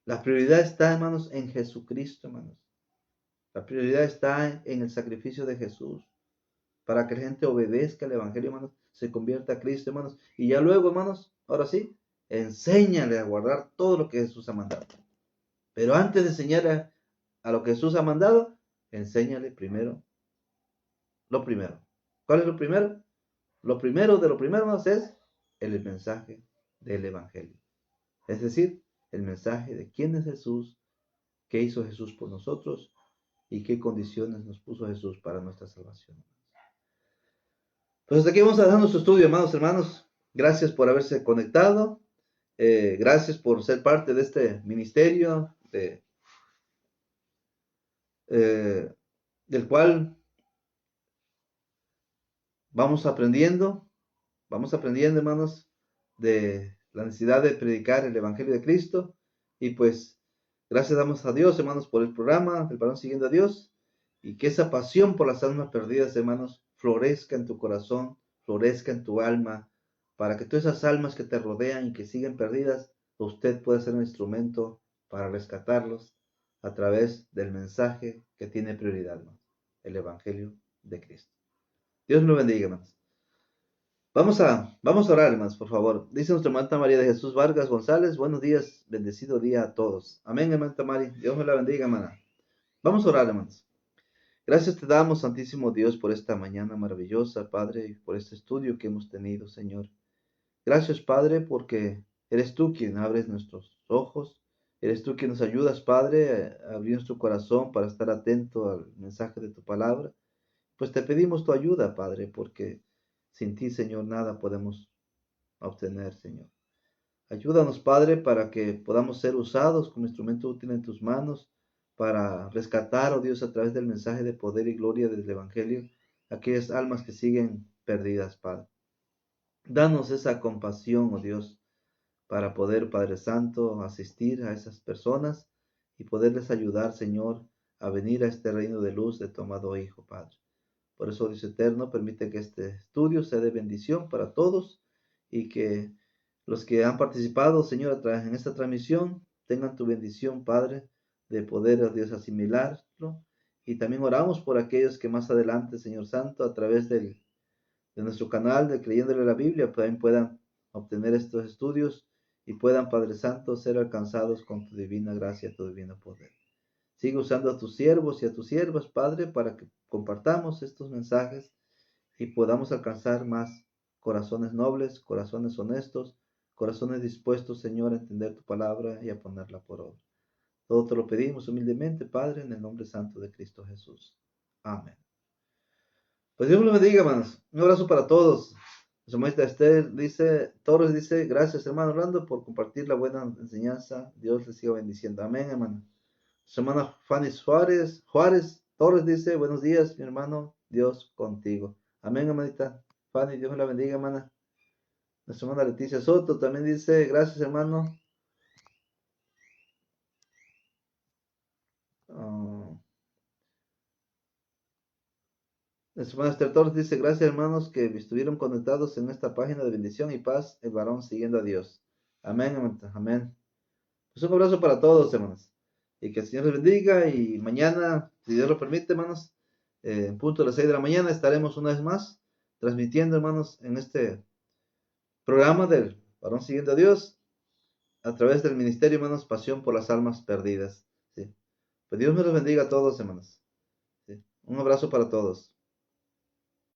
La prioridad está, hermanos, en Jesucristo, hermanos. La prioridad está en el sacrificio de Jesús. Para que la gente obedezca al Evangelio, hermanos, se convierta a Cristo, hermanos. Y ya luego, hermanos, ahora sí, enséñale a guardar todo lo que Jesús ha mandado. Pero antes de enseñarle a lo que Jesús ha mandado, enséñale primero lo primero. ¿Cuál es lo primero? Lo primero de lo primero, hermanos, es el mensaje del Evangelio. Es decir, el mensaje de quién es Jesús, qué hizo Jesús por nosotros y qué condiciones nos puso Jesús para nuestra salvación. Pues hasta aquí vamos a dejar nuestro estudio, hermanos, hermanos. Gracias por haberse conectado. Gracias por ser parte de este ministerio del cual vamos aprendiendo, hermanos, de la necesidad de predicar el Evangelio de Cristo. Y pues, gracias damos a Dios, hermanos, por el programa, el varón siguiendo a Dios, y que esa pasión por las almas perdidas, hermanos, florezca en tu corazón, florezca en tu alma, para que todas esas almas que te rodean y que siguen perdidas, usted pueda ser un instrumento para rescatarlos a través del mensaje que tiene prioridad, hermanos, el Evangelio de Cristo. Dios me lo bendiga, hermanos. Vamos a orar, hermanos, por favor. Dice nuestra hermana María de Jesús Vargas González, buenos días, bendecido día a todos. Amén, hermana María. Dios me la bendiga, hermana. Vamos a orar, hermanos. Gracias te damos, Santísimo Dios, por esta mañana maravillosa, Padre, y por este estudio que hemos tenido, Señor. Gracias, Padre, porque eres tú quien abres nuestros ojos, eres tú quien nos ayudas, Padre, a abrir nuestro corazón para estar atento al mensaje de tu palabra. Pues te pedimos tu ayuda, Padre, porque sin ti, Señor, nada podemos obtener, Señor. Ayúdanos, Padre, para que podamos ser usados como instrumento útil en tus manos para rescatar, oh Dios, a través del mensaje de poder y gloria del Evangelio, aquellas almas que siguen perdidas, Padre. Danos esa compasión, oh Dios, para poder, Padre Santo, asistir a esas personas y poderles ayudar, Señor, a venir a este reino de luz de tu amado Hijo, Padre. Por eso, Dios eterno, permite que este estudio sea de bendición para todos y que los que han participado, Señor, en esta transmisión tengan tu bendición, Padre, de poder, oh Dios, asimilarlo. Y también oramos por aquellos que más adelante, Señor Santo, a través de nuestro canal de Creyéndole la Biblia, también puedan obtener estos estudios y puedan, Padre Santo, ser alcanzados con tu divina gracia, tu divino poder. Sigue usando a tus siervos y a tus siervas, Padre, para que compartamos estos mensajes y podamos alcanzar más corazones nobles, corazones honestos, corazones dispuestos, Señor, a entender tu palabra y a ponerla por obra. Todo te lo pedimos humildemente, Padre, en el nombre santo de Cristo Jesús. Amén. Pues Dios me lo bendiga, hermanos. Un abrazo para todos. Su maestra Esther Torres dice, gracias, hermano Orlando, por compartir la buena enseñanza. Dios les siga bendiciendo. Amén, hermano. Su hermana Fanny Juárez Torres dice, buenos días, mi hermano, Dios contigo. Amén, hermanita. Fanny, Dios me la bendiga, hermana. Nuestra hermana Leticia Soto también dice, gracias, hermano. Nuestra hermana Esther Torres dice, gracias, hermanos, que estuvieron conectados en esta página de bendición y paz, el varón siguiendo a Dios. Amén, hermanita. Amén. Pues un abrazo para todos, hermanos. Y que el Señor les bendiga. Y mañana, si Dios lo permite, hermanos, en punto de las 6 de la mañana estaremos una vez más transmitiendo, hermanos, en este programa del varón siguiendo a Dios a través del ministerio, hermanos, pasión por las almas perdidas. ¿Sí? Pues Dios me los bendiga a todos, hermanos. ¿Sí? Un abrazo para todos.